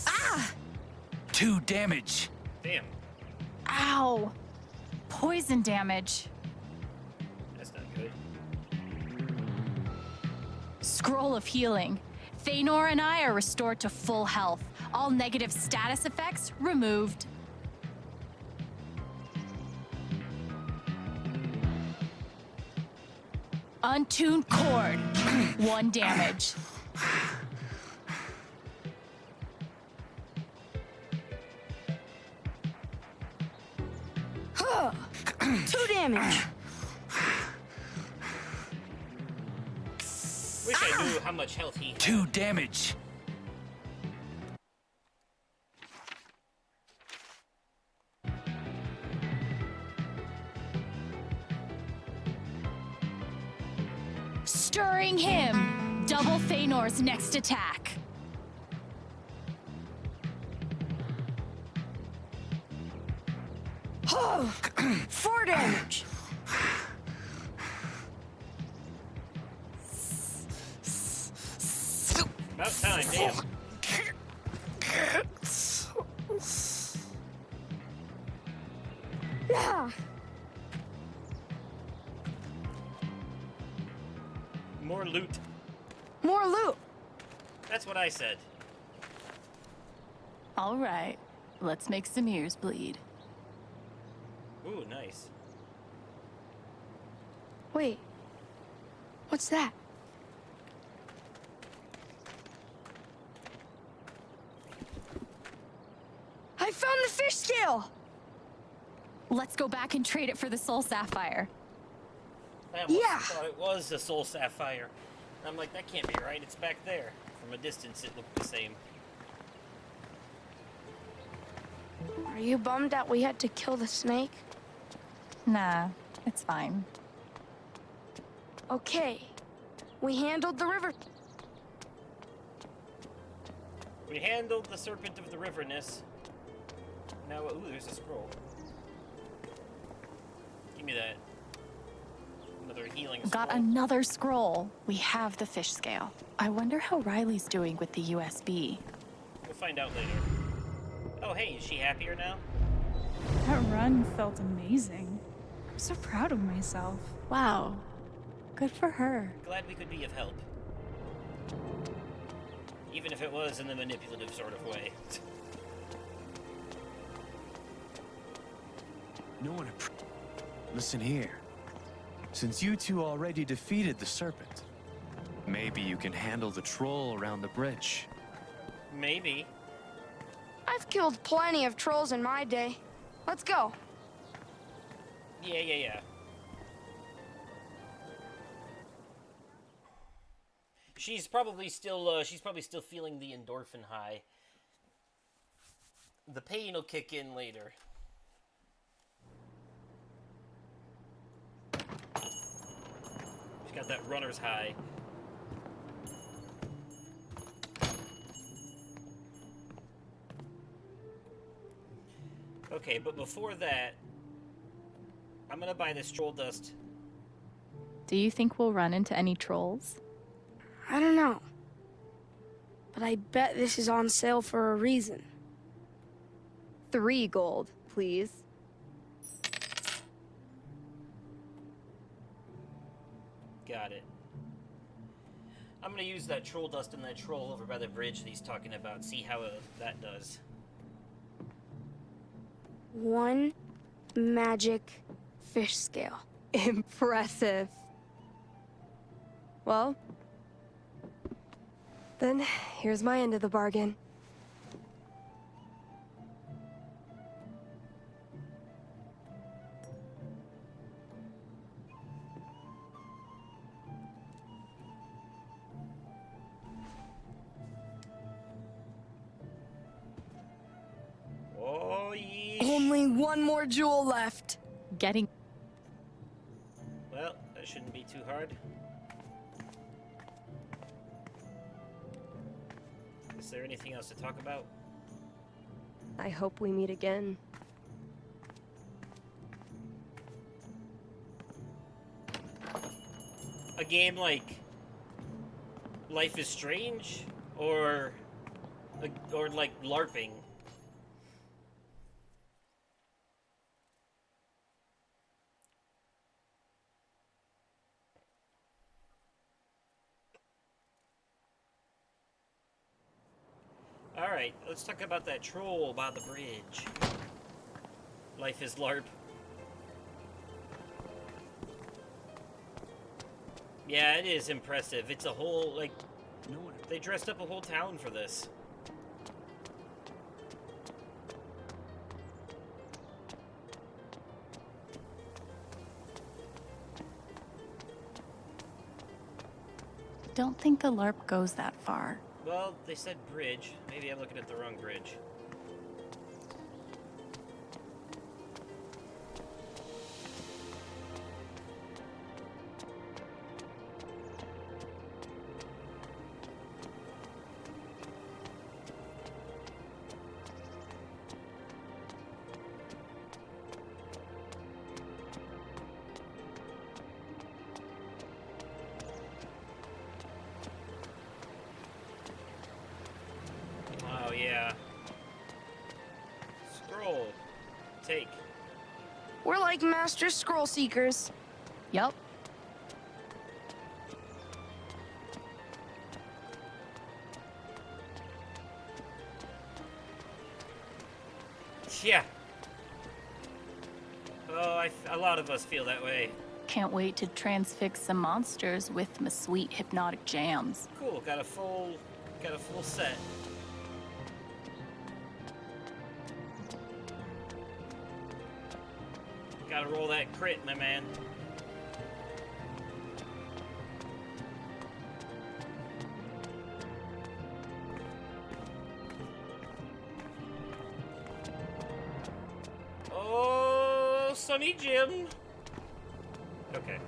Ah! 2 damage. Damn. Ow. Poison damage. That's not good. Scroll of Healing. Thanor and I are restored to full health. All negative status effects removed. Untuned Cord. 1 damage. Huh. 2 damage. Wish I knew how much health he had. 2 damage. Stirring Him. Double Thanor's next attack. Oh, 4 damage. About time, damn. Yeah. More loot. More loot. That's what I said. All right, let's make some ears bleed. Ooh, nice. Wait. What's that? I found the fish scale! Let's go back and trade it for the soul sapphire. I almost thought it was a soul sapphire. I'm like, that can't be right. It's back there. From a distance, it looked the same. Are you bummed that we had to kill the snake? Nah, it's fine. Okay. We handled the river. We handled the serpent of the riverness. Now, ooh, there's a scroll. Give me that. Another healing scroll. Got another scroll. We have the fish scale. I wonder how Riley's doing with the USB. We'll find out later. Oh, hey, is she happier now? That run felt amazing. I'm so proud of myself. Wow. Good for her. Glad we could be of help. Even if it was in the manipulative sort of way. No one. Listen here. Since you two already defeated the serpent, maybe you can handle the troll around the bridge. Maybe. I've killed plenty of trolls in my day. Let's go. Yeah. She's probably still feeling the endorphin high. The pain will kick in later. She's got that runner's high. Okay, but before that, I'm gonna buy this troll dust. Do you think we'll run into any trolls? I don't know. But I bet this is on sale for a reason. 3 gold, please. Got it. I'm gonna use that troll dust and that troll over by the bridge that he's talking about. See how that does. 1 magic fish scale. Impressive. Well, then here's my end of the bargain. Oh, yeah. Only 1 more jewel left. Getting... Well, that shouldn't be too hard. Is there anything else to talk about? I hope we meet again. A game like Life is Strange, or like LARPing. Alright, let's talk about that troll by the bridge. Life is LARP. Yeah, it is impressive. It's a whole, like, they dressed up a whole town for this. Don't think the LARP goes that far. Well, they said bridge. Maybe I'm looking at the wrong bridge. Oh, yeah. Scroll. Take. We're like master scroll seekers. Yup. Yeah. Oh, a lot of us feel that way. Can't wait to transfix some monsters with my sweet hypnotic jams. Cool, got a full set. Gotta roll that crit, my man. Oh, Sonny Jim. Okay.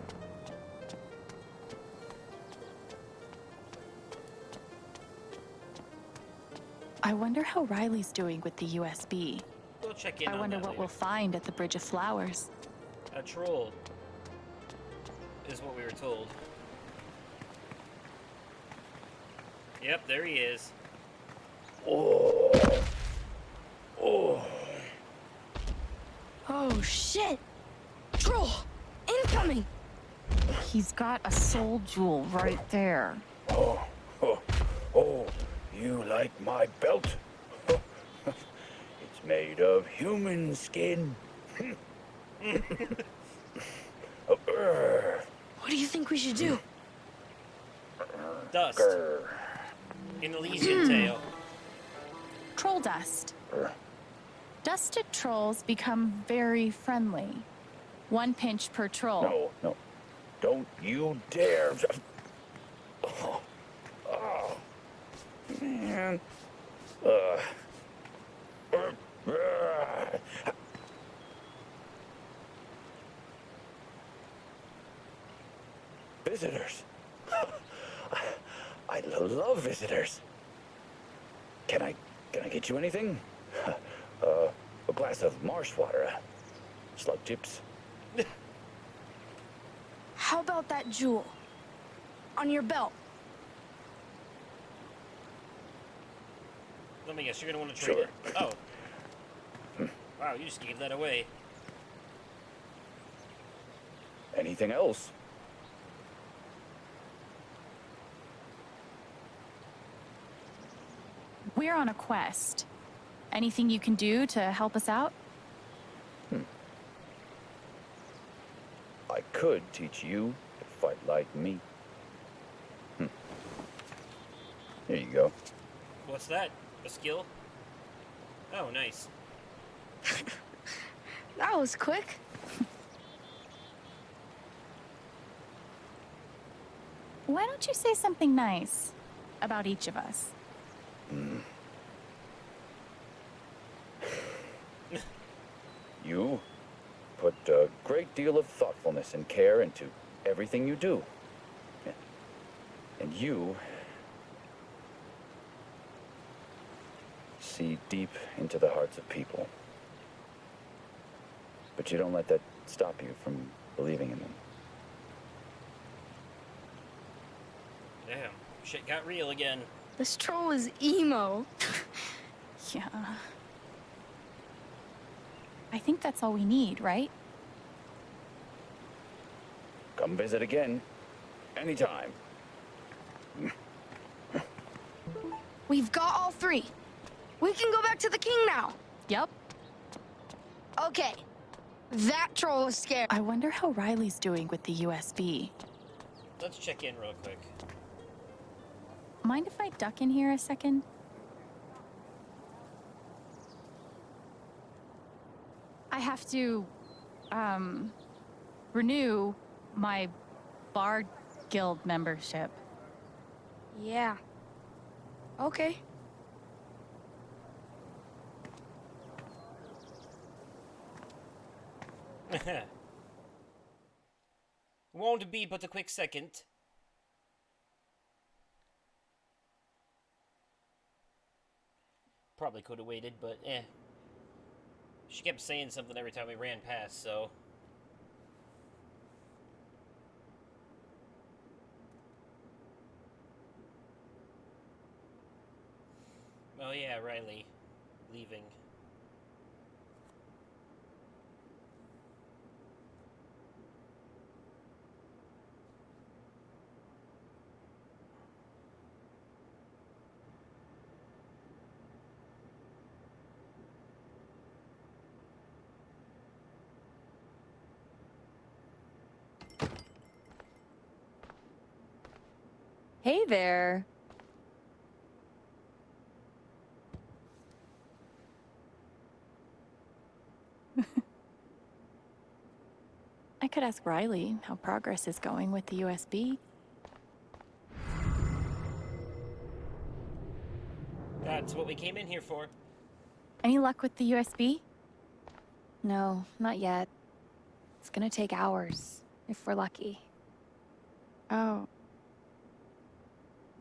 I wonder how Riley's doing with the USB. We'll check in I on wonder that what later. we'll find at the Bridge of Flowers. A troll is what we were told. Yep, there he is. Oh, shit! Troll! Incoming! He's got a soul jewel right there. Oh, you like my belt? It's made of human skin. What do you think we should do? Dust. An Elysian tale. Troll dust. Dusted trolls become very friendly. 1 pinch per troll. No. Don't you dare. Oh, man. Visitors. I love visitors. Can I get you anything? A glass of marsh water, slug chips. How about that jewel? On your belt. Let me guess, you're gonna want to trade it. Oh. Wow, you just gave that away. Anything else? We're on a quest. Anything you can do to help us out? I could teach you to fight like me. Here you go. What's that? A skill? Oh, nice. That was quick. Why don't you say something nice about each of us? You put a great deal of thoughtfulness and care into everything you do. And you see deep into the hearts of people. But you don't let that stop you from believing in them. Damn, shit got real again. This troll is emo. Yeah. I think that's all we need, right? Come visit again. Anytime. We've got all three. We can go back to the king now. Yep. Okay. That troll was scared. I wonder how Riley's doing with the USB. Let's check in real quick. Mind if I duck in here a second? I have to, renew my Bard Guild membership. Yeah. Okay. Won't be but a quick second. Probably could have waited, but eh. She kept saying something every time we ran past, so... Oh yeah, Riley. Leaving. Hey there. could ask Riley how progress is going with the USB. That's what we came in here for. Any luck with the USB? No, not yet. It's gonna take hours, if we're lucky. Oh.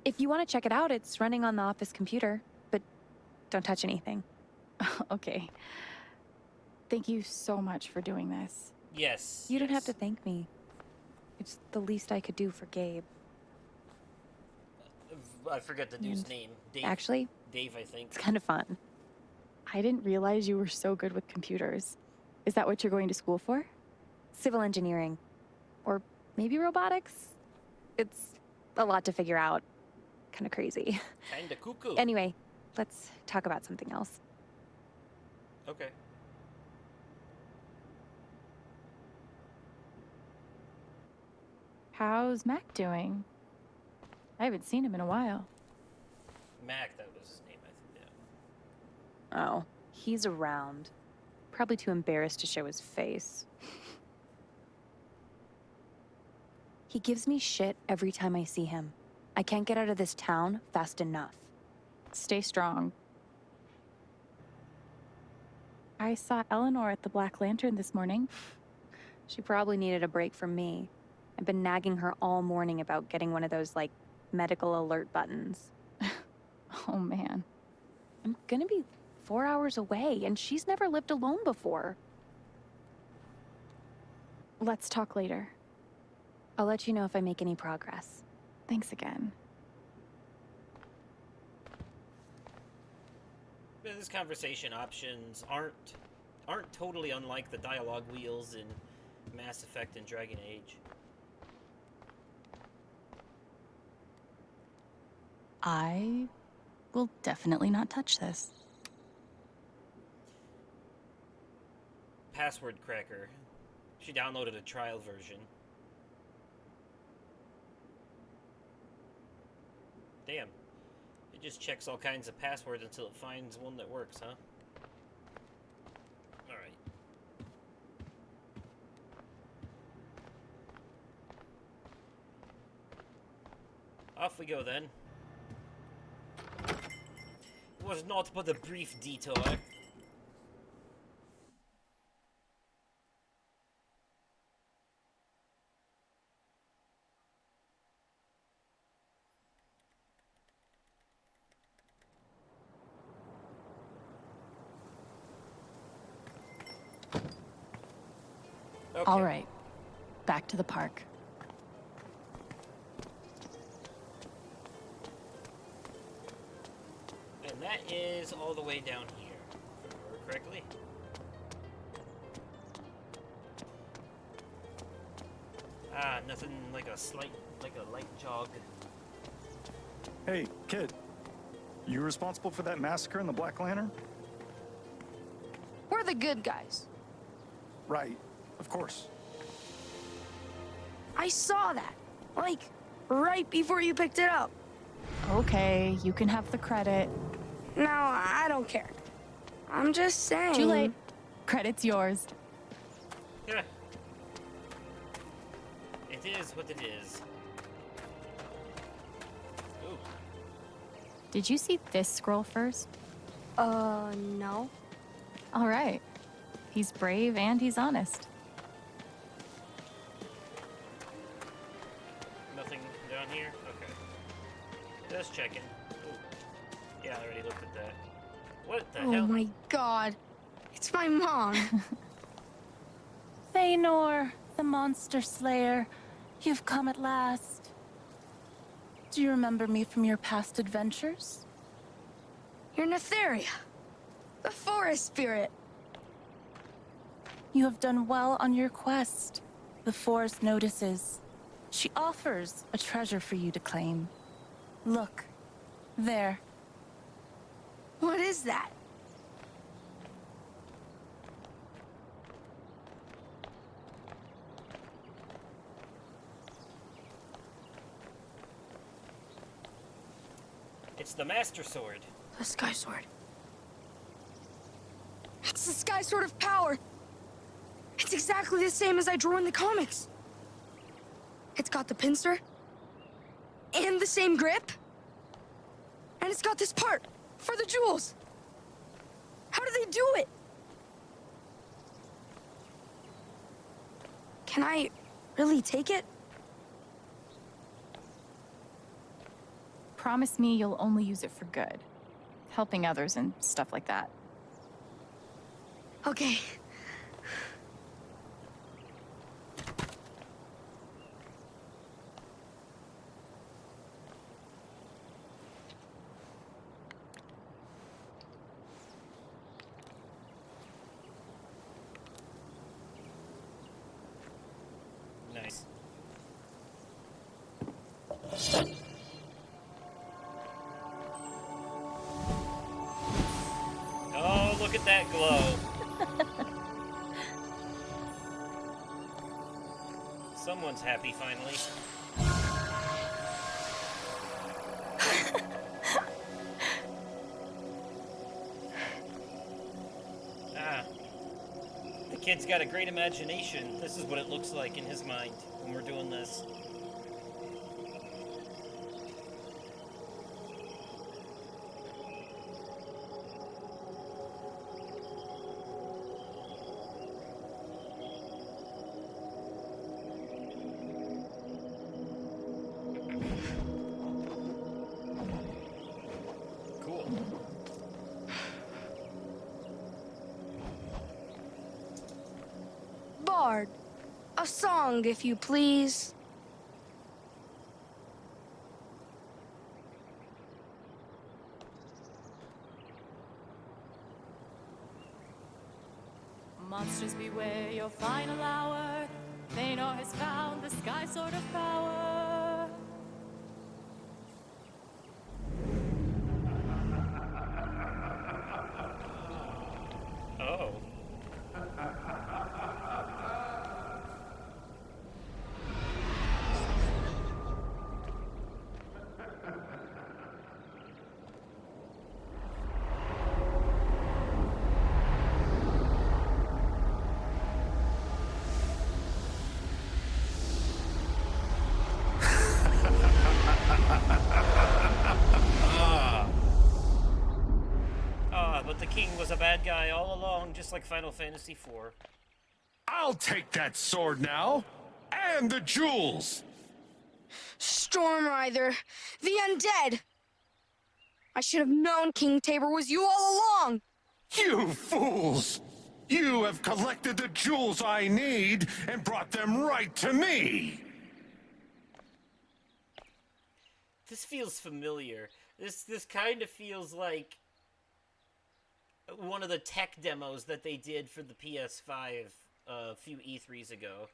If you want to check it out, it's running on the office computer, but don't touch anything. Okay. Thank you so much for doing this. Yes. You don't have to thank me. It's the least I could do for Gabe. I forget the dude's And name. Dave. actually, Dave, I think. It's kind of fun. I didn't realize you were so good with computers. Is that what you're going to school for? Civil engineering. Or maybe robotics? It's a lot to figure out. Kind of crazy. Kinda cuckoo. Anyway, let's talk about something else. Okay. How's Mac doing? I haven't seen him in a while. Mac, that was his name, I think. Yeah. Oh, he's around. Probably too embarrassed to show his face. He gives me shit every time I see him. I can't get out of this town fast enough. Stay strong. I saw Eleanor at the Black Lantern this morning. She probably needed a break from me. I've been nagging her all morning about getting one of those, like, medical alert buttons. Oh, man. I'm gonna be 4 hours away, and she's never lived alone before. Let's talk later. I'll let you know if I make any progress. Thanks again. This conversation options aren't totally unlike the dialogue wheels in Mass Effect and Dragon Age. I will definitely not touch this. Password cracker. She downloaded a trial version. Damn. It just checks all kinds of passwords until it finds one that works, huh? Alright. Off we go then. It was naught but a brief detour. Okay. All right. Back to the park. And that is all the way down here, if I remember correctly. Ah, nothing like a light jog. Hey, kid. You responsible for that massacre in the Black Lantern? We're the good guys. Right. Of course. I saw that. Like, right before you picked it up. Okay, you can have the credit. No, I don't care. I'm just saying. Too late. Credit's yours. Yeah. It is what it is. Ooh. Did you see this scroll first? No. All right. He's brave and he's honest. Nothing down here? Okay. Just checking. Ooh. Yeah, I already looked at that. What the hell? Oh my god. It's my mom. Thanor, the monster slayer, you've come at last. Do you remember me from your past adventures? You're Netheria, the forest spirit. You have done well on your quest. The forest notices. She offers a treasure for you to claim. Look, there. What is that? It's the Master Sword. The Sky Sword. It's the Sky Sword of Power. It's exactly the same as I drew in the comics. It's got the pincer, and the same grip, and it's got this part for the jewels. How do they do it? Can I really take it? Promise me you'll only use it for good. Helping others and stuff like that. Okay. Nice. Oh, look at that glow. Someone's happy finally. The kid's got a great imagination. This is what it looks like in his mind when we're doing this. Bard, a song, if you please. Monsters beware your final hour. Thanor has found the sky sword of power. Oh. But the king was a bad guy all along, just like Final Fantasy IV. I'll take that sword now, and the jewels! Stormrider, the undead! I should have known King Tabor was you all along! You fools! You have collected the jewels I need and brought them right to me! This feels familiar. This kind of feels like one of the tech demos that they did for the PS5 a few E3s ago.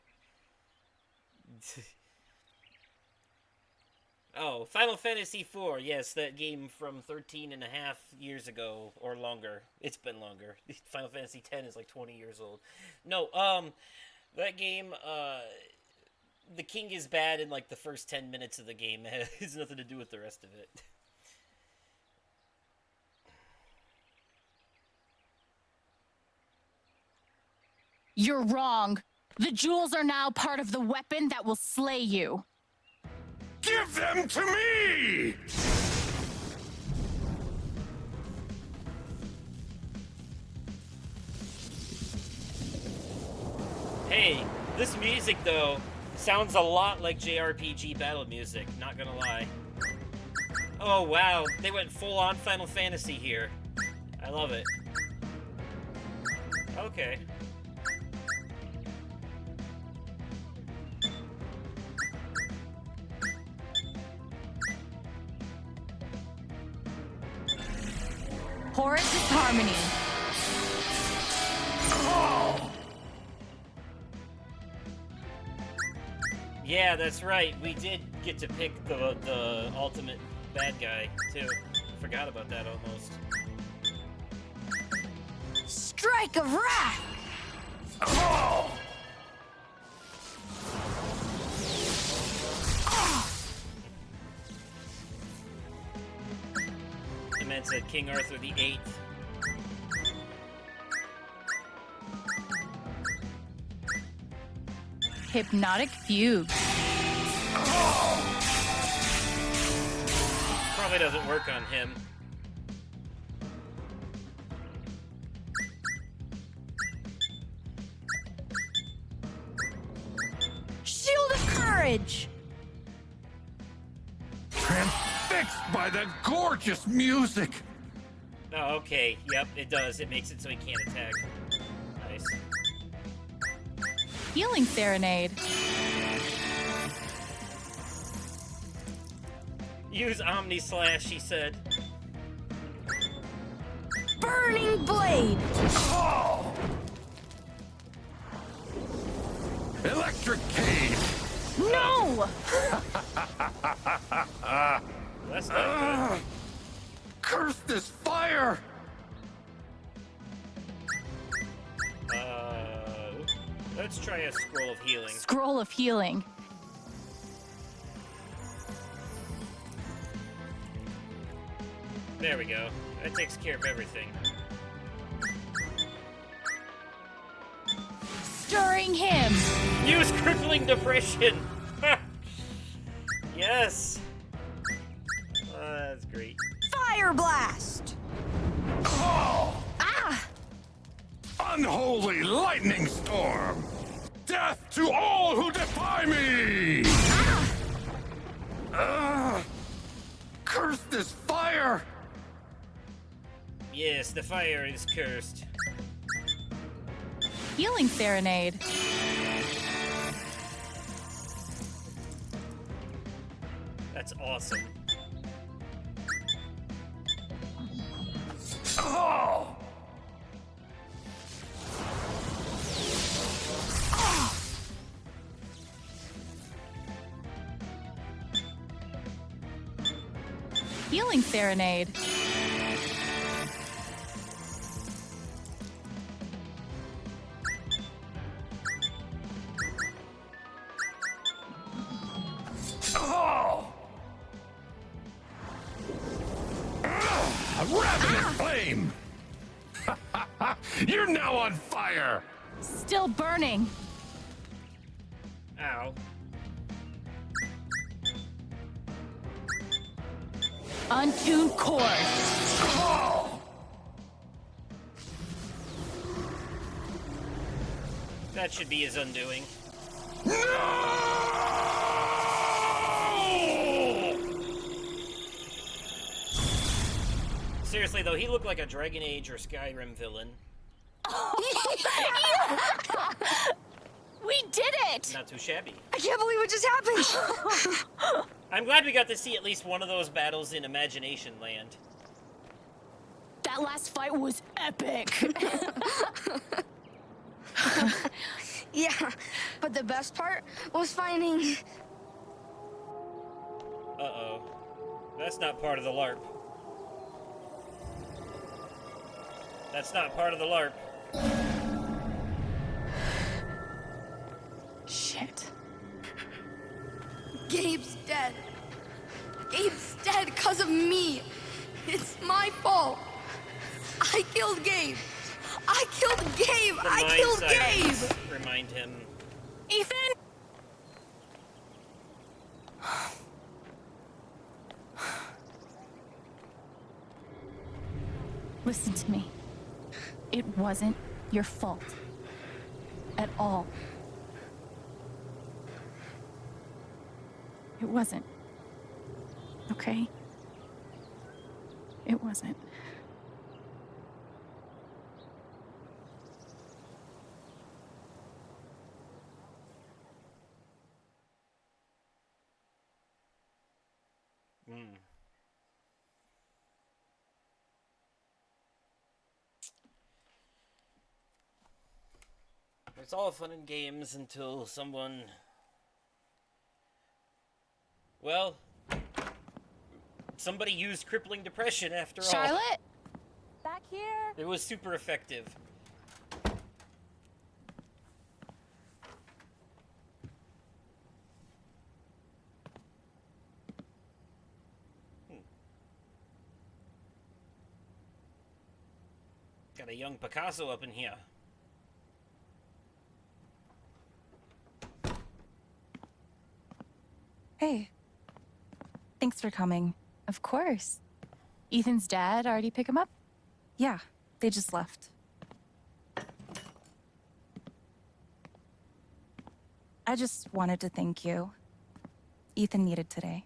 Oh, Final Fantasy IV. Yes, that game from 13 and a half years ago, or longer. It's been longer. Final Fantasy X is like 20 years old. No, that game, the king is bad in like the first 10 minutes of the game. It has nothing to do with the rest of it. You're wrong. The jewels are now part of the weapon that will slay you. Give them to me! Hey, this music, though, sounds a lot like JRPG battle music, not gonna lie. Oh, wow, they went full-on Final Fantasy here. I love it. Okay. Horus Harmony. Yeah, that's right. We did get to pick the ultimate bad guy, too. Forgot about that almost. Strike of wrath! The man said King Arthur the Eighth. Hypnotic fugue. Probably doesn't work on him. Shield of courage! Transfixed by the gorgeous music! Oh, okay. Yep, it does. It makes it so he can't attack. Nice. Healing serenade. Use Omni Slash, he said. Burning blade! Oh! Electric cave! No! That's not good. Curse this fire! Let's try a scroll of healing. Scroll of healing. There we go. That takes care of everything. Stirring him. Use crippling depression. Yes. That's great. Fire blast! Oh! Ah! Unholy lightning storm! Death to all who defy me! Curse this fire! Yes, the fire is cursed. Healing serenade. That's awesome. Oh! Healing serenade. Oh! Ravenous flame! You're now on fire! Still burning. Ow. Untuned cord. Oh! That should be his undoing. Seriously though, he looked like a Dragon Age or Skyrim villain. We did it! Not too shabby. I can't believe what just happened! I'm glad we got to see at least one of those battles in Imagination Land. That last fight was epic. Yeah, but the best part was finding... Uh-oh. That's not part of the LARP. That's not part of the LARP. Shit. Gabe's dead. Gabe's dead because of me. It's my fault. I killed Gabe. I killed Gabe. I killed Gabe. Remind him. Ethan? Listen to me. It wasn't your fault. At all. It wasn't. Okay? It wasn't. It's all fun and games until someone... Well, somebody used crippling depression after all. Charlotte? Back here? It was super effective. Got a young Picasso up in here. Hey. Thanks for coming. Of course. Ethan's dad already pick him up? Yeah, they just left. I just wanted to thank you. Ethan needed today.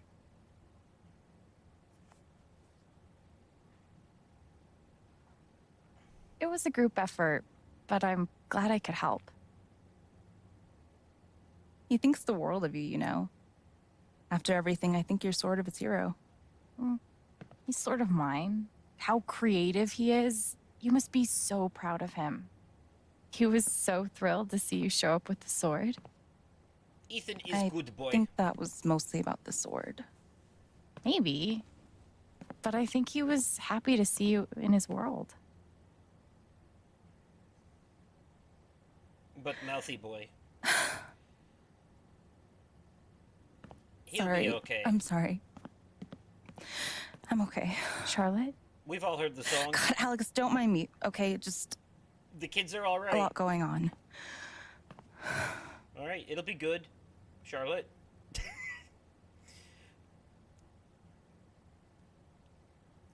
It was a group effort, but I'm glad I could help. He thinks the world of you, you know. After everything, I think you're sort of his hero. He's sort of mine. How creative he is. You must be so proud of him. He was so thrilled to see you show up with the sword. Ethan is good boy. I think that was mostly about the sword. Maybe. But I think he was happy to see you in his world. But mouthy boy. Sorry. He'll be okay. I'm sorry. I'm okay. Charlotte? We've all heard the song. God, Alex, don't mind me, okay? Just The kids are all right. a lot going on. All right, it'll be good, Charlotte.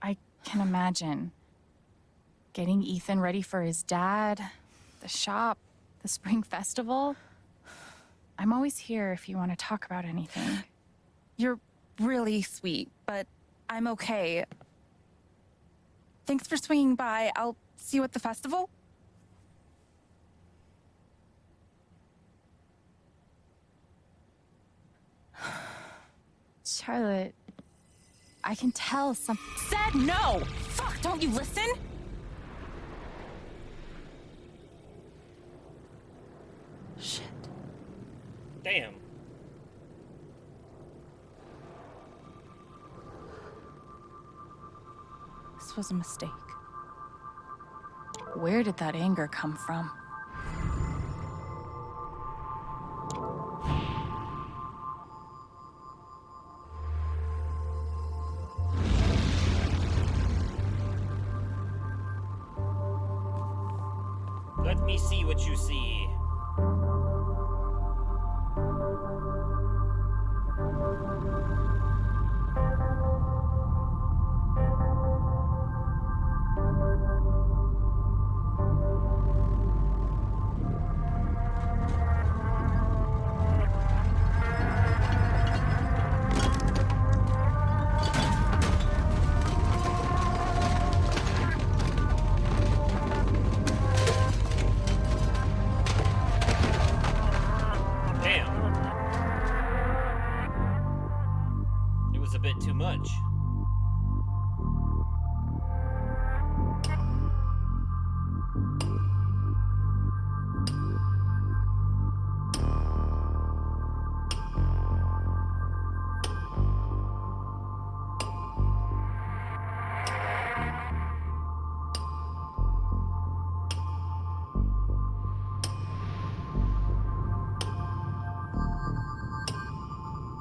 I can imagine getting Ethan ready for his dad, the shop, the spring festival. I'm always here if you want to talk about anything. You're really sweet, but I'm okay. Thanks for swinging by. I'll see you at the festival. Charlotte, I can tell something. Said no! Fuck, don't you listen? Shit. Damn. This was a mistake. Where did that anger come from? Let me see what you see.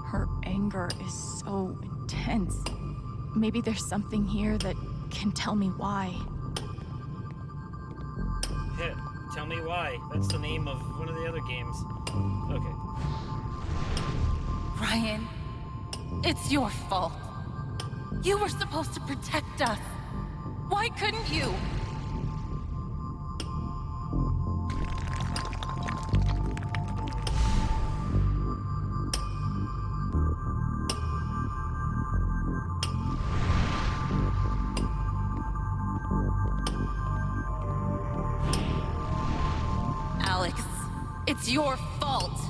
Her anger is so intense. Maybe there's something here that can tell me why. Yeah, tell me why. That's the name of one of the other games. Okay. Ryan, it's your fault. You were supposed to protect us. Why couldn't you? Alex, it's your fault.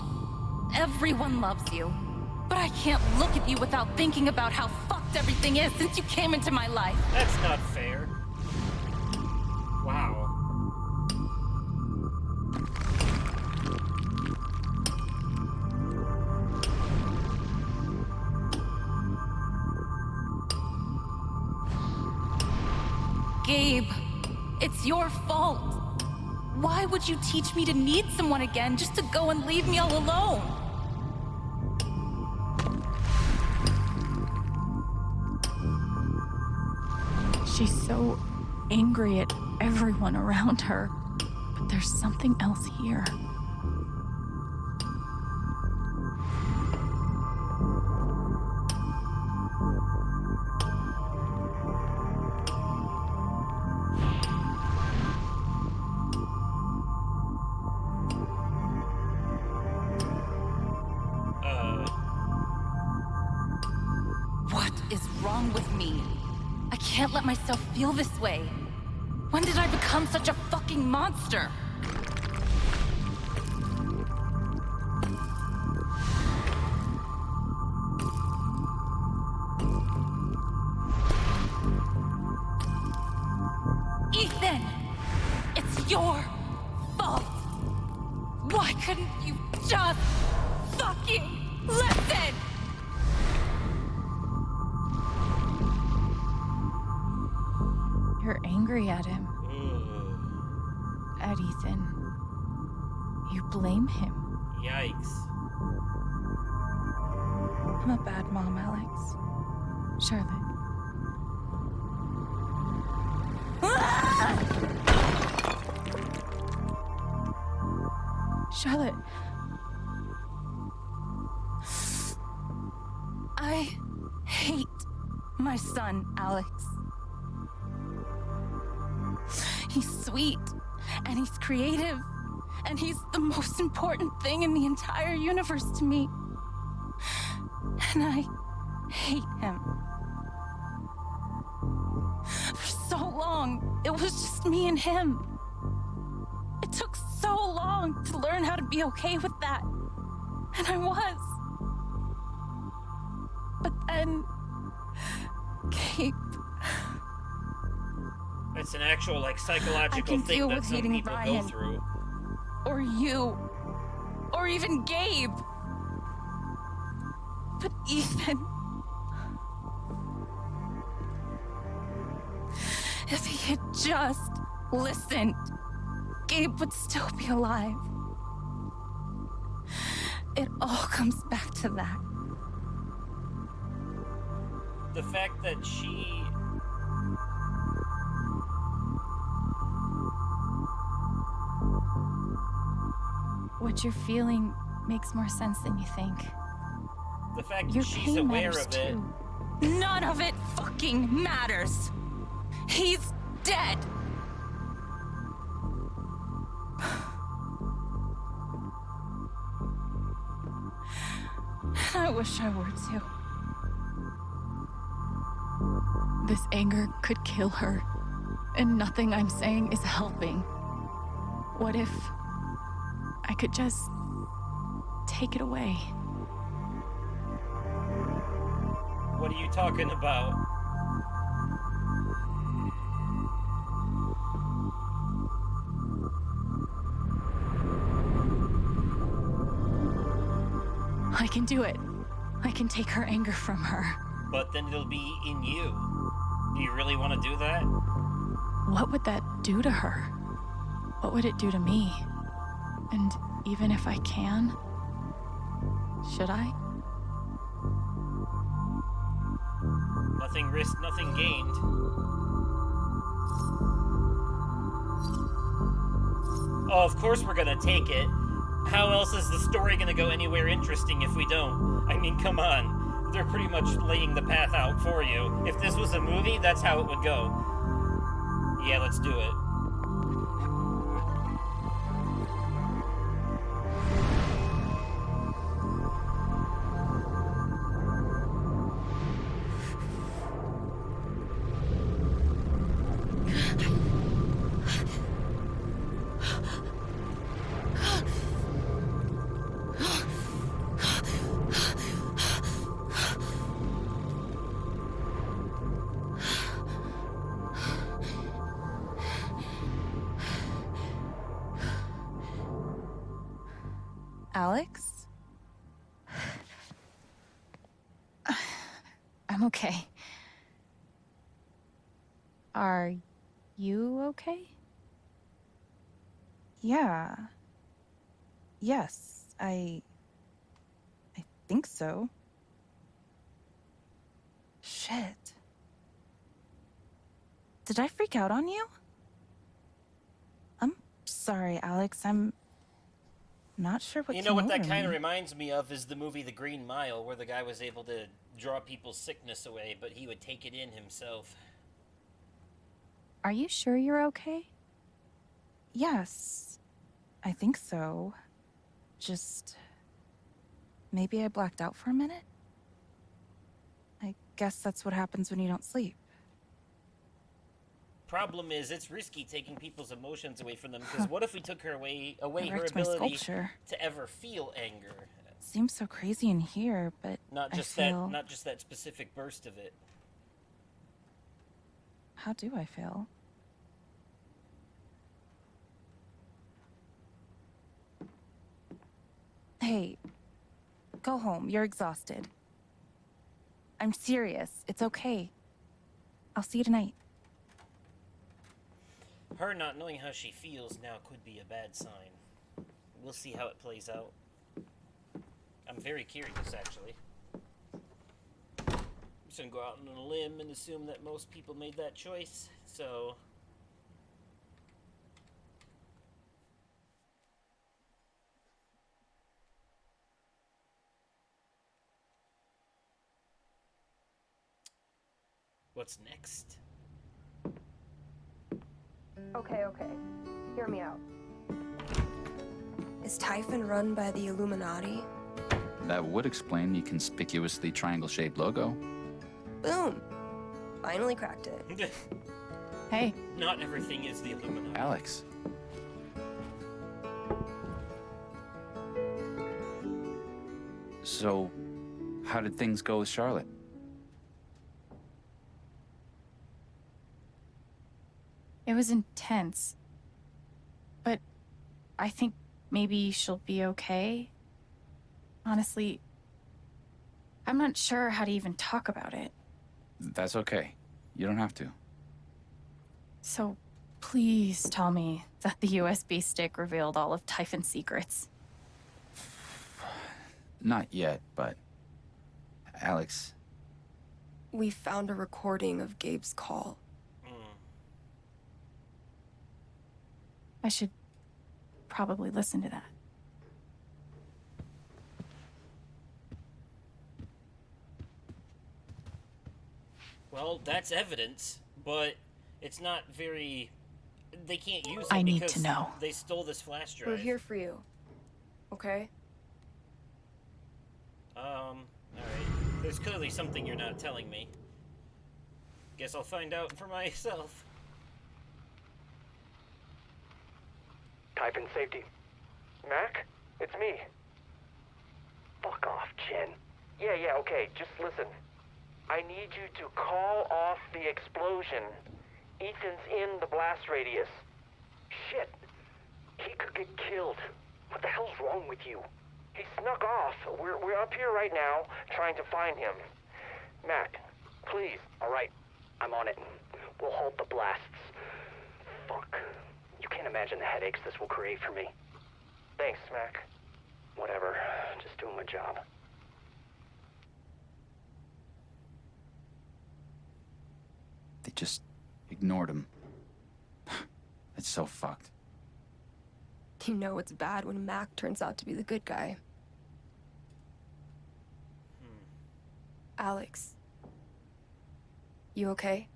Everyone loves you. But I can't look at you without thinking about how fucked everything is since you came into my life. That's not fair. Wow. Gabe, it's your fault. Why would you teach me to need someone again just to go and leave me all alone? She's so angry at everyone around her, but there's something else here. can't let myself feel this way. When did I become such a fucking monster? Ethan! It's your fault! Why couldn't you just fucking listen? You're angry at him. At Ethan. You blame him. Yikes. I'm a bad mom, Alex. Charlotte. Charlotte. I hate my son, Alex. He's sweet, and he's creative, and he's the most important thing in the entire universe to me. And I hate him. For so long, it was just me and him. It took so long to learn how to be okay with that. And I was. But then, Gabe. It's an actual, like, psychological thing that some people go through. Or you. Or even Gabe. But Ethan. If he had just listened, Gabe would still be alive. It all comes back to that. The fact that she... What you're feeling makes more sense than you think. The fact Your that she's pain aware matters of it. too. None of it fucking matters. He's dead. I wish I were too. This anger could kill her, and nothing I'm saying is helping. What if I could just take it away? What are you talking about? I can do it. I can take her anger from her. But then it'll be in you. Do you really want to do that? What would that do to her? What would it do to me? And even if I can, should I? Nothing risked, nothing gained. Oh, of course we're gonna take it. How else is the story gonna go anywhere interesting if we don't? I mean, come on. They're pretty much laying the path out for you. If this was a movie, that's how it would go. Yeah, let's do it. Alex? I'm okay. Are you okay? Yeah. Yes, I think so. Shit. Did I freak out on you? I'm sorry, Alex. I'm not sure what You know what that came kind of over me. reminds me of is the movie The Green Mile, where the guy was able to draw people's sickness away, but he would take it in himself. Are you sure you're okay? Yes, I think so. Just maybe I blacked out for a minute. I guess that's what happens when you don't sleep. Problem is, it's risky taking people's emotions away from them, because what if we took her away her wrecked my ability sculpture. to ever feel anger? Seems so crazy in here, but Not just I feel... not just that specific burst of it. How do I feel? Hey, go home. You're exhausted. I'm serious. It's okay. I'll see you tonight. Her not knowing how she feels now could be a bad sign. We'll see how it plays out. I'm very curious, actually. I'm just gonna go out on a limb and assume that most people made that choice, so... What's next? Okay. Hear me out. Is Typhon run by the Illuminati? That would explain the conspicuously triangle-shaped logo. Boom! Finally cracked it. Hey. Not everything is the Illuminati. Alex. So, how did things go with Charlotte? It was intense. But I think maybe she'll be okay. Honestly, I'm not sure how to even talk about it. That's okay. You don't have to. So please tell me that the USB stick revealed all of Typhon's secrets. Not yet, but... Alex... We found a recording of Gabe's call. I should probably listen to that. Well, that's evidence, but it's not very... They can't use it I need because to know. They stole this flash drive. We're here for you. Okay? Alright. There's clearly something you're not telling me. Guess I'll find out for myself. Typhon safety. Mac? It's me. Fuck off, Jen. Yeah, okay, just listen. I need you to call off the explosion. Ethan's in the blast radius. Shit. He could get killed. What the hell's wrong with you? He snuck off. We're up here right now, trying to find him. Mac, please. All right, I'm on it. We'll hold the blasts. Fuck. You can't imagine the headaches this will create for me. Thanks, Mac. Whatever. Just doing my job. They just ignored him. It's so fucked. You know it's bad when Mac turns out to be the good guy. Alex. You okay?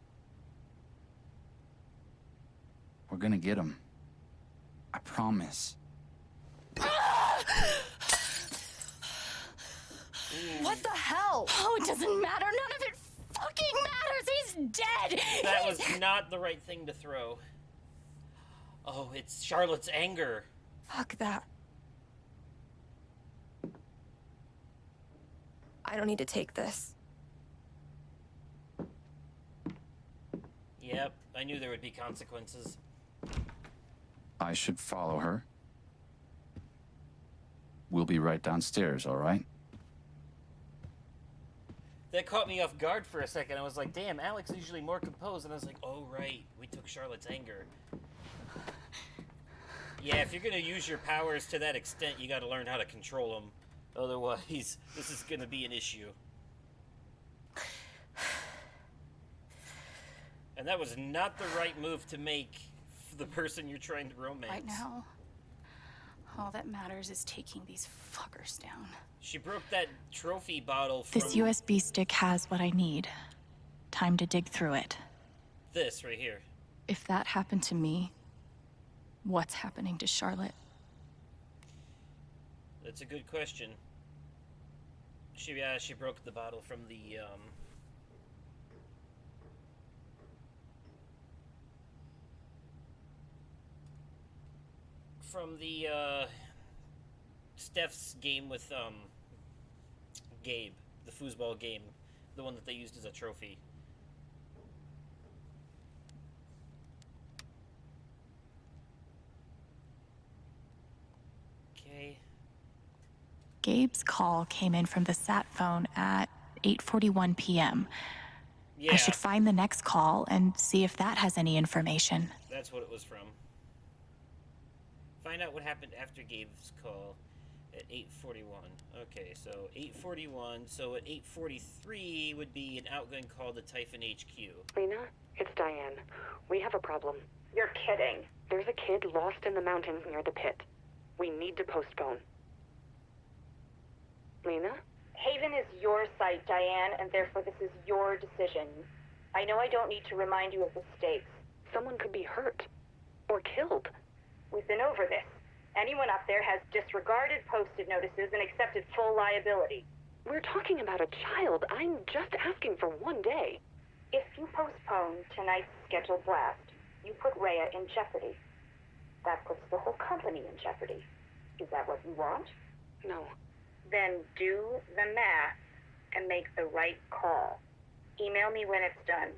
We're gonna get him. I promise. What the hell? Oh, it doesn't matter. None of it fucking matters. He's dead. That was not the right thing to throw. Oh, it's Charlotte's anger. Fuck that. I don't need to take this. Yep, I knew there would be consequences. I should follow her. We'll be right downstairs, all right? That caught me off guard for a second. I was like, damn, Alex is usually more composed. And I was like, oh, right. We took Charlotte's anger. Yeah, if you're going to use your powers to that extent, you got to learn how to control them. Otherwise, this is going to be an issue. And that was not the right move to make for the person you're trying to romance. Right now, all that matters is taking these fuckers down. She broke that trophy bottle from... This USB stick has what I need. Time to dig through it. This right here. If that happened to me, what's happening to Charlotte? That's a good question. She broke the bottle from the from the, Steph's game with, Gabe. The foosball game. The one that they used as a trophy. Okay. Gabe's call came in from the sat phone at 8:41 p.m. Yeah. I should find the next call and see if that has any information. That's what it was from. Find out what happened after Gabe's call at 8:41. Okay, so 8:41. So at 8:43 would be an outgoing call to Typhon HQ. Lena, it's Diane. We have a problem. You're kidding. There's a kid lost in the mountains near the pit. We need to postpone. Lena? Haven is your site, Diane, and therefore this is your decision. I know I don't need to remind you of the stakes. Someone could be hurt. Or killed. We've been over this. Anyone up there has disregarded posted notices and accepted full liability. We're talking about a child. I'm just asking for one day. If you postpone tonight's scheduled blast, you put Rhea in jeopardy. That puts the whole company in jeopardy. Is that what you want? No. Then do the math and make the right call. Email me when it's done.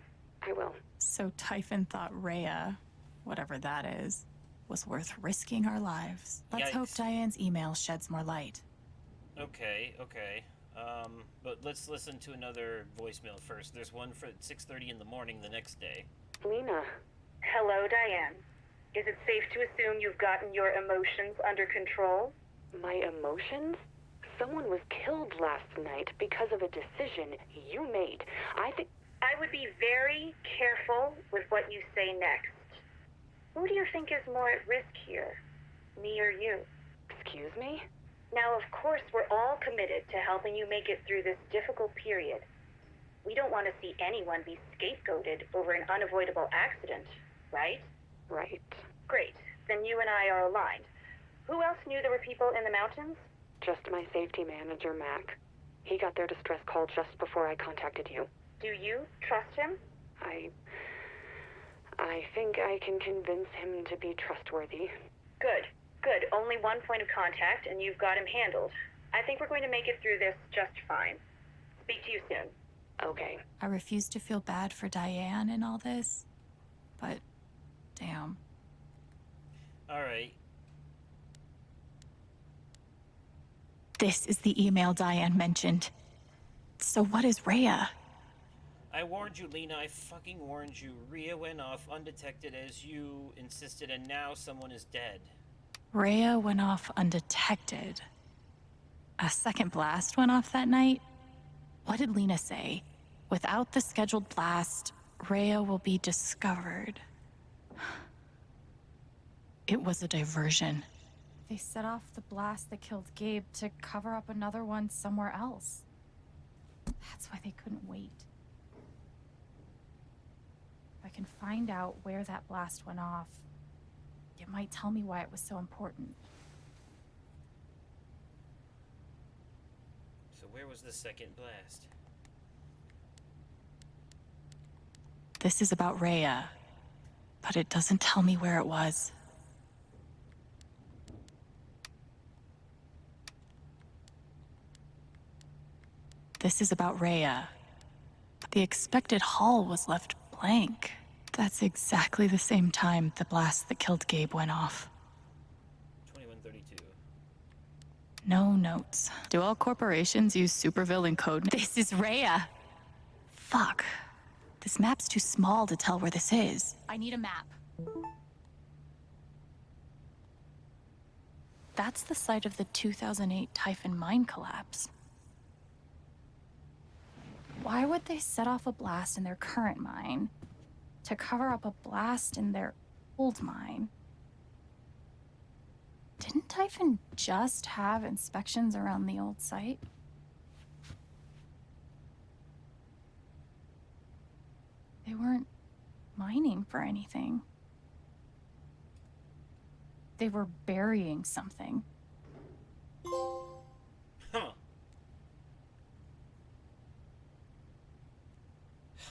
I will. So Typhon thought Rhea, whatever that is, was worth risking our lives. Let's hope Diane's email sheds more light. Okay, okay. But let's listen to another voicemail first. There's one for 6:30 in the morning the next day. Lena. Hello, Diane. Is it safe to assume you've gotten your emotions under control? My emotions? Someone was killed last night because of a decision you made. I would be very careful with what you say next. Who do you think is more at risk here? Me or you? Excuse me? Now, of course, we're all committed to helping you make it through this difficult period. We don't want to see anyone be scapegoated over an unavoidable accident, right? Right. Great. Then you and I are aligned. Who else knew there were people in the mountains? Just my safety manager, Mac. He got their distress call just before I contacted you. Do you trust him? I think I can convince him to be trustworthy. Good. Good. Only one point of contact, and you've got him handled. I think we're going to make it through this just fine. Speak to you soon. Okay. I refuse to feel bad for Diane in all this, but damn. All right. This is the email Diane mentioned. So what is Rhea? I warned you, Lena. I fucking warned you. Rhea went off undetected as you insisted, and now someone is dead. Rhea went off undetected. A second blast went off that night? What did Lena say? Without the scheduled blast, Rhea will be discovered. It was a diversion. They set off the blast that killed Gabe to cover up another one somewhere else. That's why they couldn't wait. If I can find out where that blast went off, it might tell me why it was so important. So where was the second blast? This is about Rhea, but it doesn't tell me where it was. This is about Rhea. The expected hull was left blank. That's exactly the same time the blast that killed Gabe went off. 2132. No notes. Do all corporations use supervillain code? This is Rhea. Fuck. This map's too small to tell where this is. I need a map. That's the site of the 2008 Typhon mine collapse. Why would they set off a blast in their current mine to cover up a blast in their old mine? Didn't Typhon just have inspections around the old site? They weren't mining for anything. They were burying something. Huh.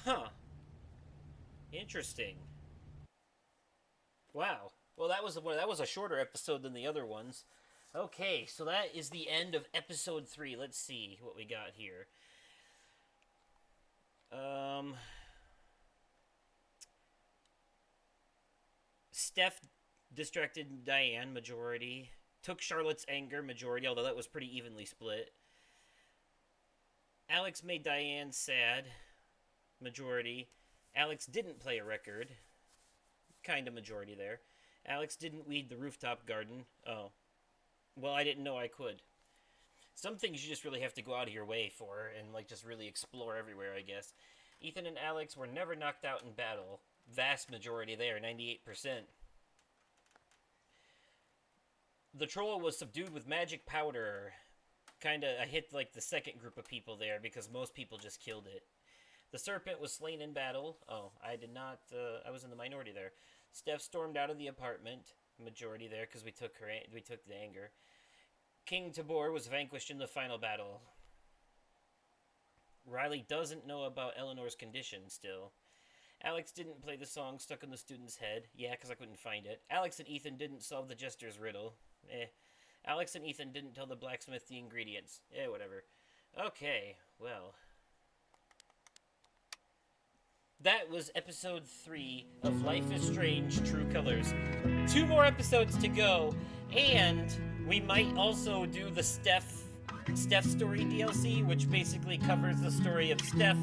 Huh. Interesting. Wow. Well, that was a shorter episode than the other ones. Okay, so that is the end of episode 3. Let's see what we got here. Steph distracted Diane, majority. Took Charlotte's anger, majority, although that was pretty evenly split. Alex made Diane sad, majority. Alex didn't play a record, kind of majority there. Alex didn't weed the rooftop garden. Oh. Well, I didn't know I could. Some things you just really have to go out of your way for and, like, just really explore everywhere, I guess. Ethan and Alex were never knocked out in battle. Vast majority there, 98%. The troll was subdued with magic powder. Kinda, I hit, like, the second group of people there because most people just killed it. The serpent was slain in battle. Oh, I did not, I was in the minority there. Steph stormed out of the apartment. Majority there because we took the anger. King Tabor was vanquished in the final battle. Riley doesn't know about Eleanor's condition still. Alex didn't play the song stuck in the student's head. Yeah, because I couldn't find it. Alex and Ethan didn't solve the jester's riddle. Alex and Ethan didn't tell the blacksmith the ingredients. Whatever. Okay, well. That was episode 3 of Life is Strange True Colors. 2 more episodes to go, and we might also do the Steph story DLC, which basically covers the story of Steph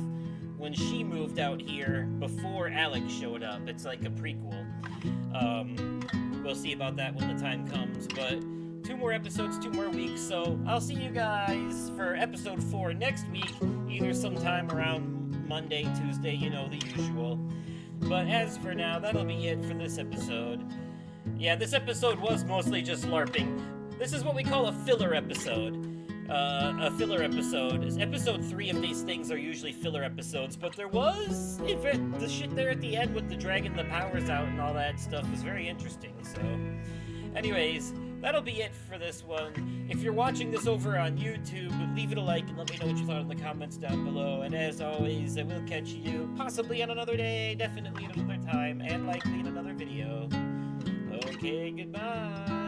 when she moved out here before Alex showed up. It's like a prequel. We'll see about that when the time comes, but 2 more episodes, 2 more weeks, so I'll see you guys for episode 4 next week, either sometime around Monday, Tuesday, you know, the usual. But as for now, that'll be it for this episode. Yeah, this episode was mostly just LARPing. This is what we call a filler episode. A filler episode. Episode 3 of these things are usually filler episodes, but there was, in fact, the shit there at the end with the dragging the powers out and all that stuff was very interesting, so. Anyways, that'll be it for this one. If you're watching this over on YouTube, leave it a like and let me know what you thought in the comments down below. And as always, I will catch you possibly on another day, definitely at another time, and likely in another video. Okay, goodbye.